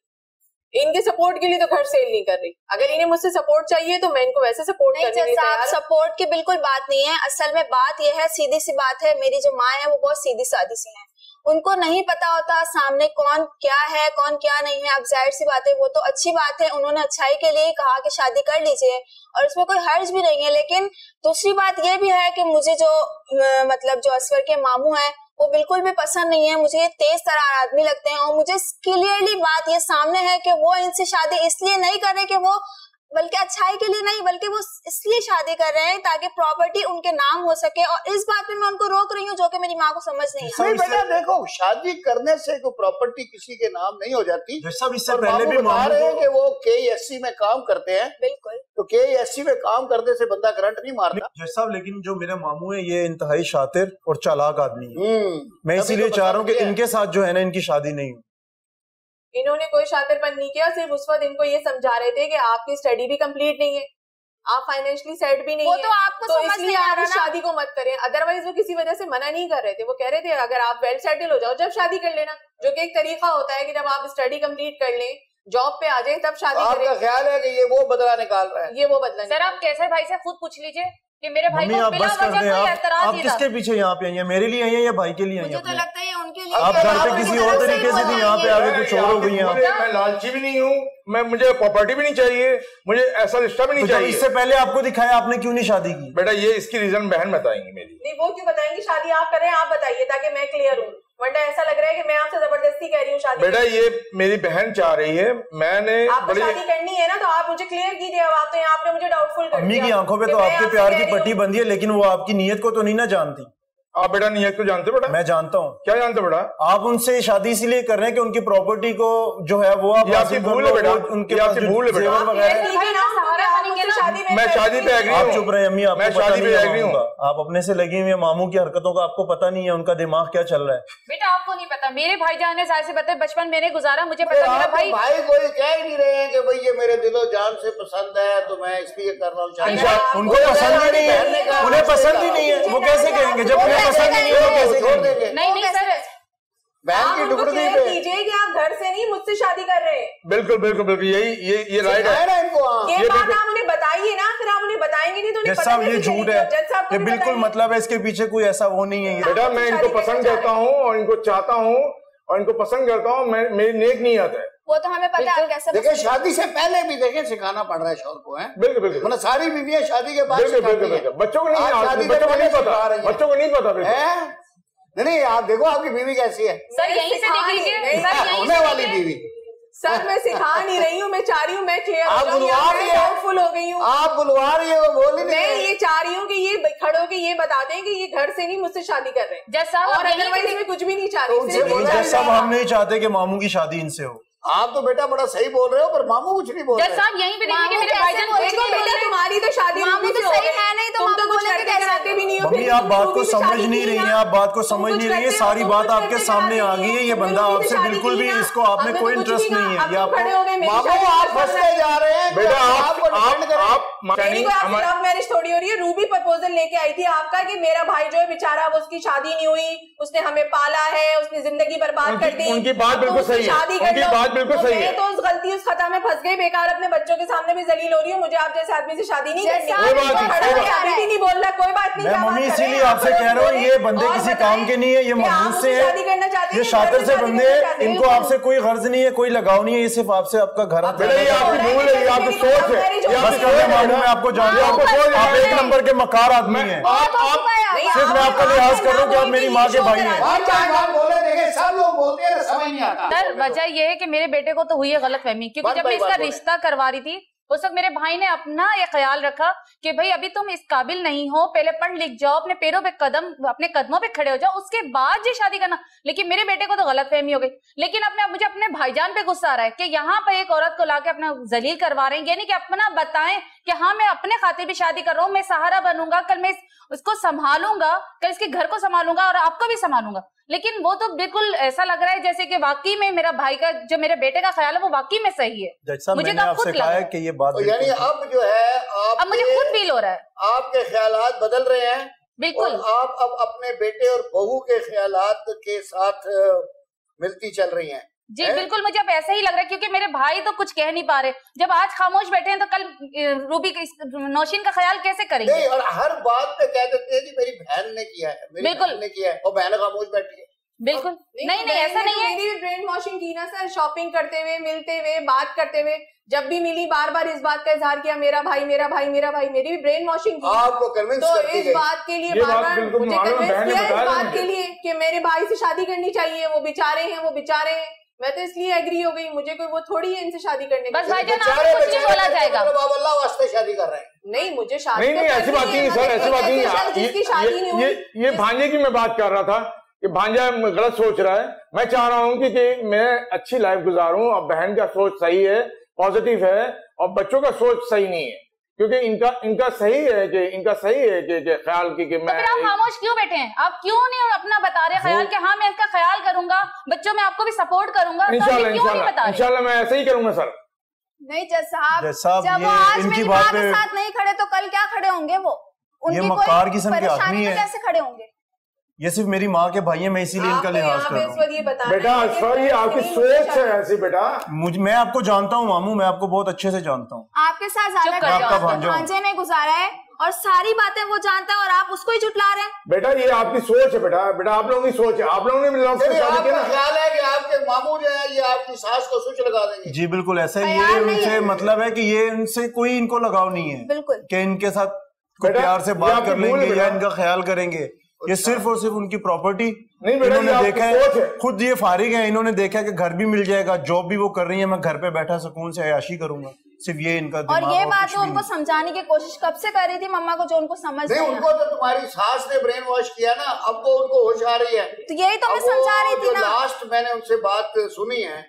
इनके सपोर्ट के लिए तो घर सेल नहीं कर रही। अगर इन्हें मुझसे सपोर्ट चाहिए तो मैं इनको वैसे सपोर्ट करने के लिए तैयार हूं। सपोर्ट की बिल्कुल बात नहीं है। असल में बात यह है, सीधी सी बात है, मेरी जो माँ है वो बहुत सीधी सादी सी है। उनको नहीं पता होता सामने कौन क्या है कौन क्या नहीं है। अब जाहिर सी बात है, वो तो अच्छी बात है, उन्होंने अच्छाई के लिए कहा कि शादी कर लीजिए और उसमें कोई हर्ज भी नहीं है। लेकिन दूसरी बात ये भी है कि मुझे जो मतलब जो असवर के मामू है वो बिल्कुल भी पसंद नहीं है। मुझे ये तेज तरार आदमी लगते हैं और मुझे क्लियरली बात ये सामने है कि वो इनसे शादी इसलिए नहीं कर रहे कि वो, बल्कि अच्छाई के लिए नहीं, बल्कि वो इसलिए शादी कर रहे हैं ताकि प्रॉपर्टी उनके नाम हो सके। और इस बात में मैं उनको रोक रही हूँ जो कि मेरी माँ को समझ नहीं है। नहीं बेटा देखो, शादी करने से कोई प्रॉपर्टी किसी के नाम नहीं हो जाती। इससे पहले भी बता रहे हैं कि वो KSC में काम करते हैं। बिल्कुल, तो KSC में काम करने से बंदा करंट नहीं मारता जज साहब। लेकिन जो मेरे मामू है ये इंतहाई शातिर और चालाक आदमी है। मैं इसीलिए चाह रहा हूँ कि इनके साथ जो है ना इनकी शादी नहीं हो। इन्होंने कोई शातिरपन नहीं किया, सिर्फ उस वक्त इनको ये समझा रहे थे कि आपकी स्टडी भी कंप्लीट नहीं है, आप फाइनेंशियली सेट भी नहीं वो है, तो आपको तो समझ इसलिए नहीं आ आप रहा इस ना। शादी को मत करें। अदरवाइज वो किसी वजह से मना नहीं कर रहे थे। वो कह रहे थे अगर आप वेल सेटल हो जाओ जब शादी कर लेना, जो कि एक तरीका होता है कि जब आप स्टडी कंप्लीट कर लें, जॉब पे आ जाए, तब शादी करें। आपका ख्याल है कि ये वो बदला निकाल रहा है? ये वो बदला। सर आप कैसे भाई से खुद पूछ लीजिए कि मेरे भाई को आप बिना बस कर वजह दें। कोई एतराज आप नहीं किसके पीछे यहाँ पे आई हैं? मेरे लिए आई हैं या भाई के लिए आई हैं? मुझे तो लगता है उनके लिए आप घर पे किसी और तरीके से थी, यहाँ पे आगे कुछ और हो गई हैं। मैं लालची भी नहीं हूँ, मुझे प्रॉपर्टी भी नहीं चाहिए, मुझे ऐसा रिश्ता भी नहीं चाहिए। इससे पहले आपको दिखाया, आपने क्यों नहीं शादी की? बेटा ये इसकी रीजन बहन बताएंगी मेरी। नहीं, वो क्यों बताएंगी? शादी आप करें, आप बताइए ताकि मैं क्लियर हूँ, वरना ऐसा लग रहा है कि मैं आपसे जबरदस्ती कह रही हूँ शादी। बेटा ये मेरी बहन चाह रही है, मैंने आपको शादी करनी है ना, तो आप मुझे क्लियर कीजिए। अब आप तो यहाँ आपने मुझे डाउटफुल कर दिया। अम्मी की आंखों पे तो आपके प्यार की पट्टी बंधी है, लेकिन वो आपकी नीयत को तो नहीं ना जानती। आप बेटा नीयत को जानते बेटा? मैं जानता हूँ। क्या जानते बेटा? आप उनसे शादी इसलिए कर रहे हैं कि उनकी प्रॉपर्टी को जो है वो आप आपकी भूल है बेटा, उनके आपकी भूल है बेटा। मैं शादी पे एग्री हूँ। आप चुप रहे अम्मी, आपको पता नहीं एग्री हूँ। आप अपने से लगी हुई मामू की हरकतों का आपको पता नहीं है, उनका दिमाग क्या चल रहा है। बेटा आपको नहीं पता, मेरे भाईजान ने साल से बताया, बचपन मैंने गुजारा, मुझे पता। मेरा भाई कोई कह ही नहीं रहे हैं कि भाई ये मेरे दिलो जान से पसंद है तो मैं इसलिए कर रहा हूँ। उनको पसंद ही नहीं है, उन्हें पसंद ही नहीं है, वो कैसे कहेंगे जब उन्हें पसंद ही नहीं है? छोड़ देंगे। नहीं सर, बहन की टुकड़ी पे कीजिए कि आप घर से नहीं मुझसे शादी कर रहे हैं। बिल्कुल बिल्कुल बिल्कुल, ये राइट है ना इनको। ये बात आप उन्हें बताइए ना, फिर आप उन्हें बताएंगे नहीं तो उन्हें जज साहब ये झूठ है, ये बिल्कुल मतलब है, इसके पीछे कोई ऐसा वो नहीं है। बेटा मैं इनको पसंद करता हूँ और इनको चाहता हूँ और इनको पसंद करता हूँ, मेरी नेक नीयत है। वो तो हमें पता है कैसे। देखिए शादी से पहले भी देखिए सिखाना पड़ रहा है शौहर को, है बिल्कुल बिल्कुल। मतलब सारी बीवियां शादी के बाद बिल्कुल बच्चों को नहीं पता, बच्चों को नहीं पता। नहीं आप देखो आपकी बीवी कैसी है सर, यहीं से देख लीजिए सर, होने वाली बीवी। सर मैं सिखा नहीं रही हूँ, मैं चाह रही हूँ मैं क्लियर आप बुलवा रही है, डाउटफुल हो गई हूँ। आप बुलवा रही है, वो बोल ही नहीं। मैं ये चाह रही हूँ कि ये खड़ो के ये बता दें कि ये घर से नहीं मुझसे शादी कर रहे हैं। जैसा और अदरवाइज मैं कुछ भी नहीं चाह रही। जज साहब हम नहीं चाहते कि मामू की शादी इनसे हो। आप तो बेटा बड़ा सही बोल रहे हो, पर मामू कुछ नहीं बोल रहे। जज साहब यहीं पे देखिए कि मेरे भाईजान देखो बेटा तुम्हारी तो शादी मामू तो सही है नहीं तो तुम तो कुछ करके कराते भी नहीं हो। मम्मी आप बात को समझ नहीं रही हैं, आप बात को समझ नहीं रही है, सारी बात आपके सामने आ गई है। ये बंदा आपसे बिल्कुल भी, इसको आप में कोई इंटरेस्ट नहीं है। ये आपको आप फंसते जा रहे हैं बेटा। आप लव मैरिज थोड़ी हो रही है। रूबी प्रपोजल लेके आई थी आपका कि मेरा भाई जो है बेचारा, वो उसकी शादी नहीं हुई, उसने हमें पाला है, उसने जिंदगी बर्बाद कर दी। उनकी बात बिल्कुल सही है, उनकी बात बिल्कुल सही है। तो उस गलती उस खता में फंस गई, बेकार अपने बच्चों के सामने भी जलील हो रही हूँ। मुझे आप जैसे आदमी से शादी नहीं करनी। अभी नहीं बोल रहा, कोई बात नहीं। मैं मम्मी इसीलिए आपसे कह रहा हूँ, ये बंदे किसी काम के नहीं है, ये मजबूत से है, ये शातिर से बंदे हैं, इनको आपसे कोई गर्ज नहीं है, कोई लगाव नहीं है, ये सिर्फ आपसे आपका घर आपकी भूल है, आपकी सोच है। बस कर रहे मालूम है आपको, जान लो आप एक नंबर के मकार आदमी हैं। सिर्फ मैं आपका लिहाज कर रहा हूँ कि आप मेरी माँ के भाई हैं। सब लोग बोलते हैं, समझ नहीं आता। सर वजह ये है कि मेरे बेटे को तो हुई है गलतफहमी, क्योंकि जब मैं इसका रिश्ता करवा रही थी उस वक्त मेरे भाई ने अपना ये ख्याल रखा कि भाई अभी तुम इस काबिल नहीं हो, पहले पढ़ लिख जाओ, अपने पैरों पे अपने कदमों पे खड़े हो जाओ, उसके बाद ये शादी करना। लेकिन मेरे बेटे को तो गलतफहमी हो गई। लेकिन मुझे अपने भाईजान पे गुस्सा आ रहा है कि यहाँ पर एक औरत को लाके अपना जलील करवा रहे हैं, यानी कि अपना बताएं कि हाँ मैं अपने खातिर भी शादी कर रहा हूँ, मैं सहारा बनूंगा, कल मैं उसको संभालूंगा, कल इसके घर को संभालूंगा और आपको भी संभालूंगा। लेकिन वो तो बिल्कुल ऐसा लग रहा है जैसे कि वाकई में मेरा भाई का, जो मेरे बेटे का ख्याल है वो वाकई में सही है। मुझे तो खुद लगा है कि ये बात यानी अब जो है अब मुझे खुद फील हो रहा है, आपके ख्यालात बदल रहे हैं। बिल्कुल आप अब अपने बेटे और बहू के ख्यालात के साथ मिलती चल रही हैं। जी बिल्कुल, मुझे अब ऐसा ही लग रहा है क्योंकि मेरे भाई तो कुछ कह नहीं पा रहे। जब आज खामोश बैठे हैं तो कल रूबी नौशीन का ख्याल कैसे करेंगे? नहीं, और हर बात पे कह देते हैं कि मेरी बहन ने किया है, मेरी बहन ने किया है, और बहन खामोश बैठी है। बिल्कुल नहीं, ऐसा नहीं है। मेरी भी ब्रेन वॉशिंग की ना सर, शॉपिंग करते हुए, मिलते हुए, बात करते हुए, जब भी मिली बार बार इस बात का इजहार किया, मेरा भाई मेरा भाई मेरा भाई। मेरी भी ब्रेन वॉशिंग की आपको कन्विंस तो करती इस गई। बात के लिए बार बार मुझे कन्विंस किया इस बात के लिए कि मेरे भाई से शादी करनी चाहिए, वो बेचारे हैं, वो बेचारे हैं। मैं तो इसलिए एग्री हो गई, मुझे कोई वो थोड़ी है इनसे शादी करने बस भाईजान आपको कुछ नहीं बोला जाएगा। अल्लाह वास्ते शादी कर रहे हैं। नहीं, मुझे शादी नहीं ऐसी बात नहीं सर, ऐसी बात नहीं है। जिसकी शादी नहीं हुई, ये भांजे की मैं बात कर रहा था कि भांजा गलत सोच रहा है। मैं चाह रहा हूँ कि मैं अच्छी लाइफ गुजारूं और बहन का सोच सही है, पॉजिटिव है, और बच्चों का सोच सही नहीं है क्योंकि इनका सही है कि ख्याल की कि मैं। तो फिर आप खामोश क्यों बैठे हैं? आप क्यों नहीं अपना बता रहे ख्याल कि हाँ मैं इसका ख्याल करूंगा, बच्चों में आपको भी सपोर्ट करूंगा? इंशाल्लाह मैं ऐसा ही करूंगा सर। नहीं जज साहब, जब वो आज मेरी माँ के साथ नहीं खड़े तो कल क्या खड़े होंगे? वो उनकी कोई परेशानी में कैसे खड़े होंगे? ये सिर्फ मेरी माँ के भाई है, मैं इसीलिए इनका लिहाज कर रहा हूँ। बेटा सॉरी, आपकी सोच है ऐसी बेटा। मैं आपको जानता हूँ मामू, मैं आपको बहुत अच्छे से जानता हूँ। आपके साथ ज्यादा भांजे ने गुजारा है और सारी बातें वो जानता है और आप उसको ही झुटला रहे हैं। बेटा ये आपकी सोच है बेटा आप लोगों की सोच है। आप लोगों ने ख्याल है कि आपके मामू जो है ये आपकी सास को स्विच लगा देंगे? जी बिल्कुल ऐसा है। ये उनसे मतलब है कि ये इनसे कोई इनको लगाव नहीं है बिल्कुल कि इनके साथ प्यार से बात कर लेंगे या इनका ख्याल करेंगे। ये सिर्फ और सिर्फ उनकी प्रॉपर्टी। नहीं इन्होंने देखा है, खुद ये फारिग है, इन्होंने देखा कि घर भी मिल जाएगा, जॉब भी वो कर रही है, मैं घर पे बैठा सुकून से अयाशी करूंगा। सिर्फ ये इनका और ये बात वो उनको समझाने की कोशिश कब से कर रही थी मम्मा को, जो उनको समझ नहीं। उनको तो तुम्हारी सास ने ब्रेन वॉश किया ना, अब वो उनको होश आ रही है। तो यही तो मैं समझा रही थी ना। लास्ट मैंने उनसे बात सुनी है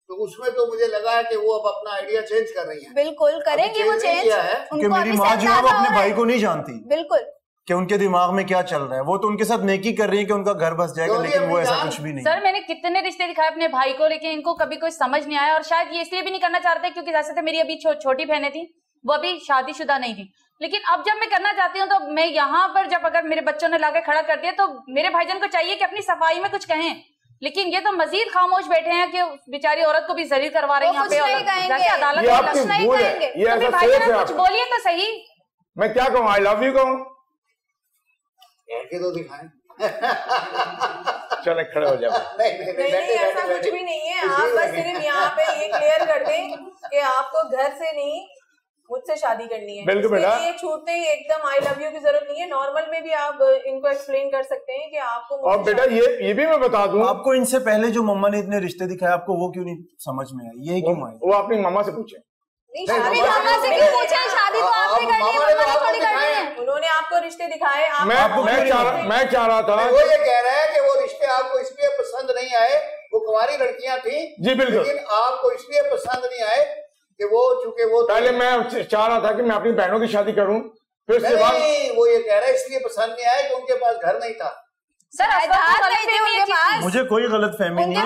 तो उसमें तो मुझे लगा है कि वो अब अपना आइडिया चेंज कर रही है। बिल्कुल करेंगी वो चेंज। क्योंकि मेरी माँ जो है वो अपने भाई को नहीं जानती बिल्कुल कि उनके दिमाग में क्या चल रहा है। वो तो उनके साथ नेकी कर रही है कि उनका घर बस जाएगा, लेकिन वो ऐसा कुछ भी नहीं। सर मैंने कितने रिश्ते दिखाए अपने भाई को, लेकिन इनको कभी कोई समझ नहीं आया और शायद ये इसलिए भी नहीं करना चाहते क्योंकि जैसे थे मेरी अभी छोटी बहनें थी, वो अभी शादीशुदा नहीं थी। लेकिन अब जब मैं करना चाहती हूँ तो मैं यहाँ पर जब अगर मेरे बच्चों ने लाके खड़ा कर दिया तो मेरे भाईजान को चाहिए कि अपनी सफाई में कुछ कहें, लेकिन ये तो मजीद खामोश बैठे हैं कि बेचारी औरत को भी जलील करवा रहे हैं यहाँ पे। जाके अदालत में कुछ नहीं कहेंगे तो भाईजान कुछ बोलिए तो सही। मैं क्या कहूँ? आई लव यू कहूँ? तो दिखाएं। चले खड़े हो जाओ। नहीं ऐसा कुछ भी नहीं है। आप बस सिर्फ यहाँ पे ये क्लियर कर दें कि आपको घर से नहीं मुझसे शादी करनी है। बिल्कुल बेटा। ये छूटते ही एकदम आई लव यू की जरूरत नहीं है। नॉर्मल में भी आप इनको एक्सप्लेन कर सकते हैं कि आपको। और बेटा ये भी मैं बता दूं आपको, इनसे पहले जो मम्मा ने इतने रिश्ते दिखाए आपको, वो क्यों नहीं समझ में आया? ये क्यों आए? वो अपनी मम्मा से पूछे। मम्मा से क्यों पूछे? शादी तो आपने करनी है, मम्मा ने थोड़ी करनी है। उन्होंने आपको रिश्ते दिखाए। मैं चाह रहा था। वो ये कह रहा है कि वो रिश्ते आपको इसलिए पसंद नहीं आए, वो कुंवारी लड़कियां थी। जी बिल्कुल। लेकिन आपको इसलिए पसंद नहीं आए कि वो चूंकि वो पहले मैं चाह रहा था कि मैं अपनी बहनों की शादी करूं, फिर उसके बाद वो ये कह रहा है इसलिए पसंद नहीं आया कि उनके पास घर नहीं था। सर मुझे कोई गलत फहमी नहीं है,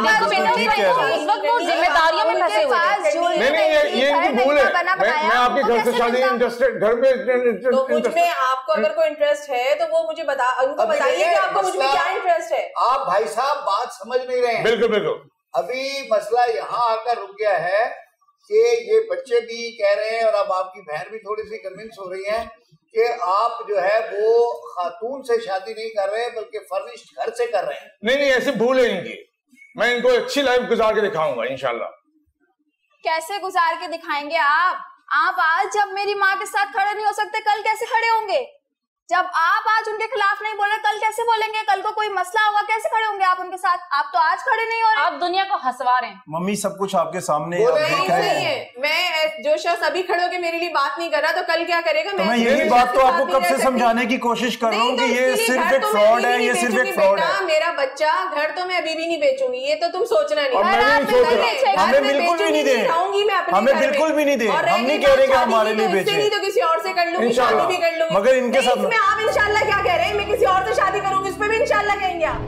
जिम्मेदारियों में फंसे हुए। नहीं ये इनकी भूल है। मैं आपके घर से शादी इंटरेस्टेड, घर पे तो मुझ में आपको अगर कोई इंटरेस्ट है तो वो मुझे उनको बताइए कि आपको मुझ में क्या इंटरेस्ट है। आप भाई साहब बात समझ नहीं रहे हैं। बिल्कुल बिल्कुल। अभी मसला यहाँ आकर रुक गया है कि ये बच्चे भी कह रहे हैं और अब आपकी बहन भी थोड़ी सी कन्विंस हो रही है कि आप जो है वो खातून से शादी नहीं कर रहे बल्कि फर्निश्ड घर से कर रहे हैं। नहीं ऐसी भूल है इनकी। मैं इनको अच्छी लाइफ गुजार के दिखाऊंगा इंशाल्लाह। कैसे गुजार के दिखाएंगे आप आज जब मेरी माँ के साथ खड़े नहीं हो सकते, कल कैसे खड़े होंगे? जब आप आज उनके खिलाफ नहीं बोले, कल कैसे बोलेंगे? कल को कोई मसला होगा, कैसे खड़े होंगे आप उनके साथ? आप तो आज खड़े नहीं हो रहे। आप दुनिया को हंसवा रहे हैं। मम्मी सब कुछ आपके सामने है। मैं जो शख्स अभी खड़े होकर मेरे लिए बात नहीं कर रहा तो कल क्या करेगा? तो मैं यही बात तो आपको कब से समझाने की कोशिश कर रहा हूँ कि ये सिर्फ एक फ्रॉड है, ये सिर्फ एक फ्रॉड है। मेरा बच्चा घर तो मैं अभी भी नहीं बेचूंगी, ये तो तुम सोचना नहीं। हमें बिल्कुल भी नहीं दे, हमें बिल्कुल भी नहीं दे। हम नहीं कह रहे कि हमारे लिए बेचे, तो किसी और से कर लूंगी, शादी भी कर लूंगी। मगर इनके साथ आप इंशाल्लाह क्या कह रहे हैं? मैं किसी और से शादी करूंगी, उस पर भी इंशाल्लाह कहेंगे आप।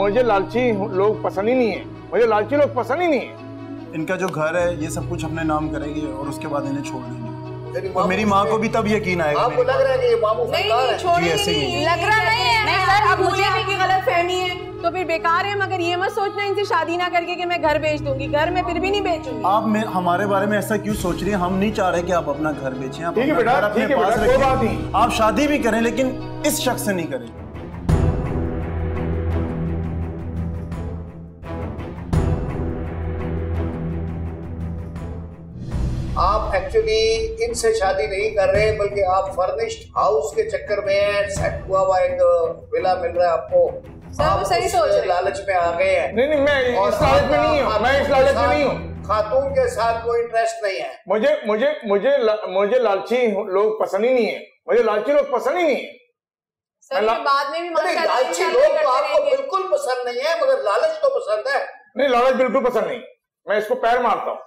मुझे लालची लोग पसंद ही नहीं है। मुझे लालची लोग पसंद ही नहीं है। इनका जो घर है ये सब कुछ अपने नाम करेंगे और उसके बाद इन्हें छोड़ देंगे। तो मेरी माँ को भी तब यकीन आएगा। आपको लग रहा है कि ये मामू नहीं छोड़ेंगे नहीं, लग रहा नहीं है। नहीं सर, अब मुझे भी गलत फहमी है तो फिर बेकार है। मगर ये मत सोचना इनसे शादी ना करके कि मैं घर बेच दूंगी, घर में फिर भी नहीं बेचूंगी। आप हमारे बारे में ऐसा क्यों सोच रही हैं? हम नहीं चाह रहे कि आप अपना घर बेचें, आप ठीक है बेटा, अपने पास रखें। आप शादी भी करें लेकिन इस शख्स से नहीं करें। आप एक्चुअली इनसे शादी नहीं कर रहे बल्कि आप फर्निश्ड हाउस के चक्कर में हैं। सेट हुआ एक विला मिल रहा है आपको, आप सही सोच रहे, लालच में आ गए हैं। नहीं मैं इस लालच में नहीं हूँ, मैं इस लालच में नहीं हूँ। खातून के साथ कोई इंटरेस्ट नहीं है। मुझे लालची लोग पसंद ही नहीं है। मुझे लालची लोग पसंद ही नहीं है। सर बाद में भी लालची लोग तो आपको बिल्कुल पसंद नहीं है, मगर लालच तो पसंद है। नहीं, लालच बिल्कुल पसंद नहीं। मैं इसको पैर मारता हूँ।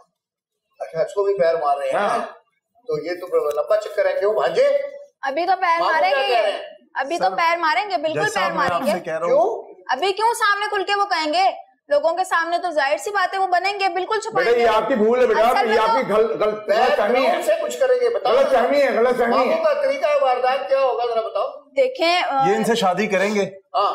अच्छा, इसको भी पैर मार रहे हैं। तो ये तो लंबा चक्कर है। क्यों भांजे? अभी तो पैर मारेंगे, अभी तो पैर मारेंगे, बिल्कुल पैर मारेंगे। क्यों? अभी क्यों सामने खुल के वो कहेंगे? लोगों के सामने तो जाहिर सी बात है वो बनेंगे, बिल्कुल छुपाएंगे। ये आपकी भूल है बेटा, ये आपकी गलतफहमी है। से कुछ करेंगे, बताओ। गलतफहमी है, गलतफहमी है। का तरीका वारदात क्या होगा जरा बताओ। देखें, ये इनसे शादी करेंगे, हाँ,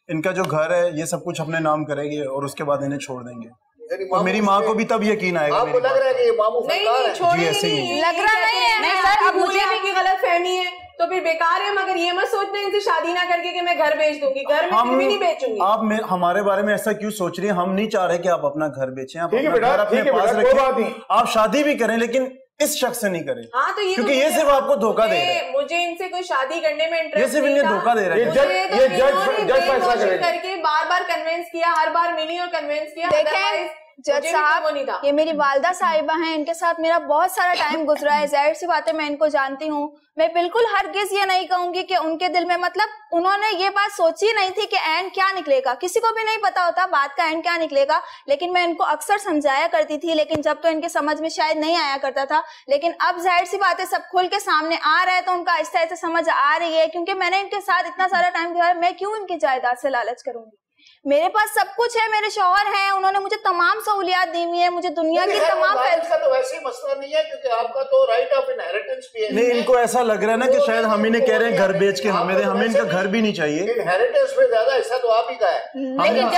इनका जो घर है ये सब कुछ अपने नाम करेंगे और उसके बाद इन्हें छोड़ देंगे। तो मेरी माँ को भी तब यकीन आएगा। आपको लग रहा है कि ये मामू नहीं छोड़ेंगे नहीं, लग रहा नहीं है। नहीं सर, अब मुझे भी गलत फहमी है तो फिर बेकार है। मगर ये मत सोचना इनसे शादी ना करके कि मैं घर बेच दूंगी, घर में फिर भी नहीं बेचूंगी। आप हमारे बारे में ऐसा क्यों सोच रही हैं? हम नहीं चाह रहे कि आप अपना घर बेचें, आप अपना घर अपने ठीक है पास बेटा, कोई बात नहीं। आप शादी भी करें लेकिन इस शख्स से नहीं करें। हाँ, तो ये क्योंकि ये सिर्फ आपको धोखा दे रहा है। मुझे इनसे कोई शादी करने में इंटरेस्ट ये सिर्फ इन्हें धोखा दे रहा है। ये जज फैसला करेगा। करके बार कन्विंस किया, हर बार मिली और कन्विंस किया। देखें जज साहब, ये मेरी वालदा साहिबा हैं, इनके साथ मेरा बहुत सारा टाइम गुजरा है। जाहिर सी बात है मैं इनको जानती हूँ। मैं बिल्कुल हरगिज ये नहीं कहूंगी कि उनके दिल में, मतलब उन्होंने ये बात सोची नहीं थी कि एंड क्या निकलेगा। किसी को भी नहीं पता होता बात का एंड क्या निकलेगा। लेकिन मैं इनको अक्सर समझाया करती थी, लेकिन जब तो इनके समझ में शायद नहीं आया करता था। लेकिन अब जाहिर सी बात है सब खुल के सामने आ रहा है तो उनका आहिस्ता आहिस्ता समझ आ रही है। क्योंकि मैंने इनके साथ इतना सारा टाइम गुजारा, मैं क्यों इनकी जायदाद से लालच करूंगी? मेरे पास सब कुछ है, मेरे शौहर हैं, उन्होंने मुझे तमाम सहूलियात दी हुई है, मुझे दुनिया की तमाम। का तो वैसे ही मसला नहीं है क्योंकि आपका तो राइट ऑफ इनहेरिटेंस भी है। नहीं, इनको ऐसा लग रहा है ना कि शायद हम इन्हें कह रहे हैं घर बेच के हमें इनका घर भी नहीं चाहिए। इनहेरिटेंस में ज्यादा हिस्सा तो आप ही का है। लेकिन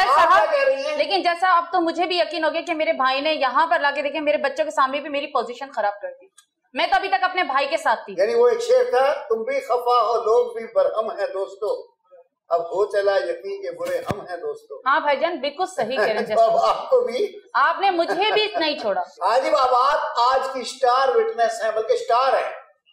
जज साहब, अब तो मुझे भी यकीन हो गया कि मेरे भाई ने यहाँ पर लाके देखे मेरे बच्चों के सामने भी मेरी पोजीशन खराब कर दी। मैं तो अभी तक अपने भाई के साथ थी। यानी वो एक शेर था, तुम भी खफा हो लोग भी बरहम है दोस्तों, अब हो चला यकीन के बुरे हम हैं दोस्तों। हाँ भाईजान, बिल्कुल सही कह रहे हैं। तो आपको भी, आपने मुझे भी नहीं छोड़ा। आजिब आबाद आज की स्टार विटनेस है, बल्कि स्टार है।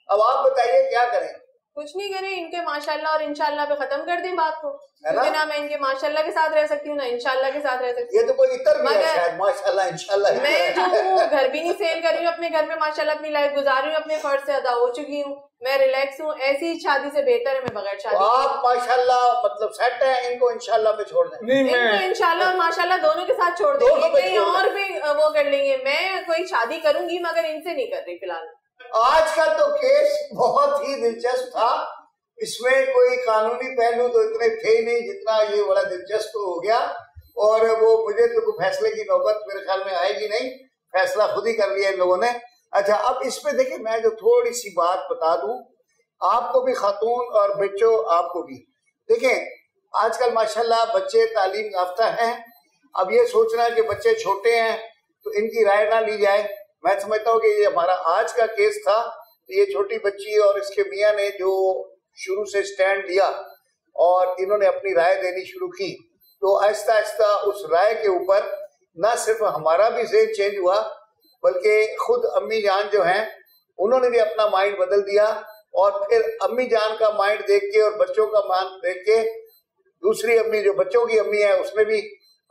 अब आप बताइए क्या करें? कुछ नहीं करें, इनके माशाल्लाह और इंशाल्लाह पे खत्म कर दें बात को। क्योंकि ना मैं इनके माशाल्लाह के साथ रह सकती हूँ ना इंशाल्लाह के साथ रह सकती हूँ। ये तो कोई इतर भी है शायद, माशाल्लाह इंशाल्लाह। मैं जो हूँ घर भी नहीं सेल कर रही हूँ, अपने घर में माशाल्लाह अपनी लाइफ गुजार रही हूँ, अपने फर्ज से अदा हो चुकी हूँ, मैं रिलैक्स हूँ। ऐसी शादी से बेहतर है मैं बगैर शादी। आप माशाल्लाह मतलब सेट है, इनको इंशाल्लाह में छोड़ दें। इनको इंशाल्लाह और माशाल्लाह दोनों के साथ छोड़ देंगे, कहीं और भी वो कर लेंगे। मैं कोई शादी करूंगी मगर इनसे नहीं कर रही फिलहाल। आज का तो केस बहुत ही दिलचस्प था। इसमें कोई कानूनी पहलू तो इतने थे नहीं जितना ये बड़ा दिलचस्प हो गया। और वो मुझे तो फैसले की नौबत मेरे ख्याल में आएगी नहीं, फैसला खुद ही कर लिया इन लोगों ने। अच्छा, अब इसमें देखिए मैं जो थोड़ी सी बात बता दूं आपको भी, खातून और बच्चों आपको भी। देखें आजकल माशाल्लाह बच्चे तालीम याफ्ता हैं। अब ये सोचना है कि बच्चे छोटे हैं तो इनकी राय ना ली जाए। मैं समझता हूँ कि ये हमारा आज का केस था, ये छोटी बच्ची और इसके मियाँ ने जो शुरू से स्टैंड लिया और इन्होंने अपनी राय देनी शुरू की, तो आहिस्ता आहिस्ता उस राय के ऊपर न सिर्फ हमारा भी ज़हन चेंज हुआ बल्कि खुद अम्मी जान जो हैं उन्होंने भी अपना माइंड बदल दिया। और फिर अम्मी जान का माइंड देख के और बच्चों का माइंड देख के दूसरी अम्मी जो बच्चों की अम्मी है उसने भी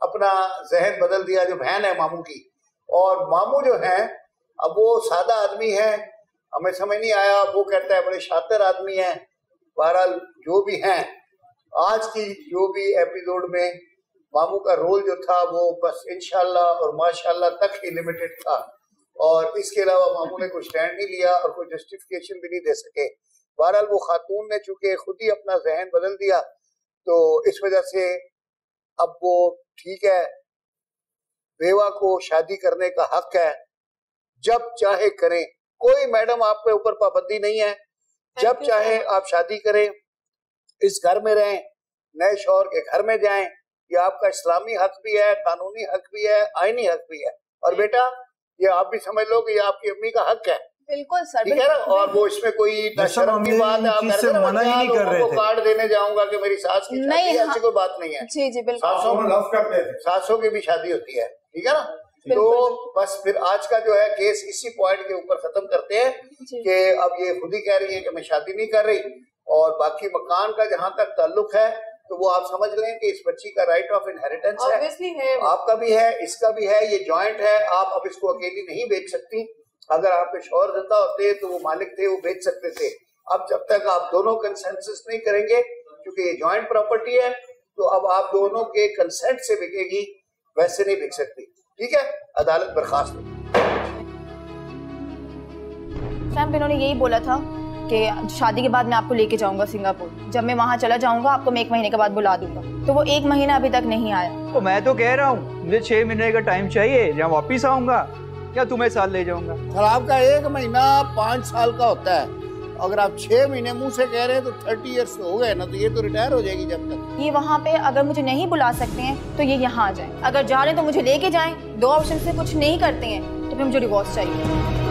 अपना जहन बदल दिया, जो बहन है मामू की। और मामू जो है अब वो सादा आदमी है, हमें समझ नहीं आया, वो कहता है बड़े शातिर आदमी है। बहरहाल जो भी हैं, आज की जो भी एपिसोड में मामू का रोल जो था वो बस इंशाल्लाह और माशाल्लाह तक ही लिमिटेड था और इसके अलावा मामू ने कोई स्टैंड नहीं लिया और कोई जस्टिफिकेशन भी नहीं दे सके। बहरहाल वो खातून ने चूंकि खुद ही अपना जहन बदल दिया तो इस वजह से अब वो ठीक है, बेवा को शादी करने का हक है, जब चाहे करें, कोई मैडम आप पे ऊपर पाबंदी नहीं है। जब चाहे आप शादी करें, इस घर में रहें, नए शौहर के घर में जाएं, ये आपका इस्लामी हक भी है, कानूनी हक भी है, आईनी हक भी है। और बेटा ये आप भी समझ लो कि ये आपकी अम्मी का हक है। बिल्कुल सर, ठीक है ना। और वो इसमें कोई शर्म की बात है, आप मना ही नहीं कर रहे थे। कार्ड देने जाऊंगा कि मेरी सास की शादी है, ऐसी कोई बात नहीं है। जी जी बिल्कुल। सासों की भी शादी होती है, ठीक है ना। तो बस फिर आज का जो है केस इसी पॉइंट के ऊपर खत्म करते हैं कि अब ये खुद ही कह रही है कि मैं शादी नहीं कर रही। और बाकी मकान का जहां तक ताल्लुक है तो वो आप समझ लें कि इस बच्ची का राइट ऑफ इनहेरिटेंस है, आपका भी है, इसका भी है, ये जॉइंट है। आप अब इसको अकेली नहीं बेच सकती। अगर आपके शौहर जिंदा होते तो वो मालिक थे, वो बेच सकते थे। अब जब तक आप दोनों कंसेंसस नहीं करेंगे, क्योंकि ये जॉइंट प्रॉपर्टी है, तो अब आप दोनों के कंसेंट से बिकेगी, वैसे नहीं बिक सकती। ठीक है, अदालत बर्खास्त हो। सैम इन्होंने यही बोला था कि शादी के बाद मैं आपको लेके जाऊंगा सिंगापुर। जब मैं वहां चला जाऊंगा आपको मैं 1 महीने के बाद बुला दूंगा। तो वो 1 महीना अभी तक नहीं आया। तो मैं तो कह रहा हूँ मुझे 6 महीने का टाइम चाहिए, या वापिस आऊंगा या तुम्हें साथ ले जाऊंगा। सर आपका 1 महीना 5 साल का होता है। अगर आप 6 महीने मुंह से कह रहे हैं तो 30 इयर्स हो गए ना, तो ये तो रिटायर हो जाएगी जब तक। ये वहाँ पे अगर मुझे नहीं बुला सकते हैं तो ये यहाँ आ जाए। अगर जा रहे हैं तो मुझे लेके जाएं। 2 ऑप्शन से कुछ नहीं करते हैं तो फिर मुझे डिवोर्स चाहिए।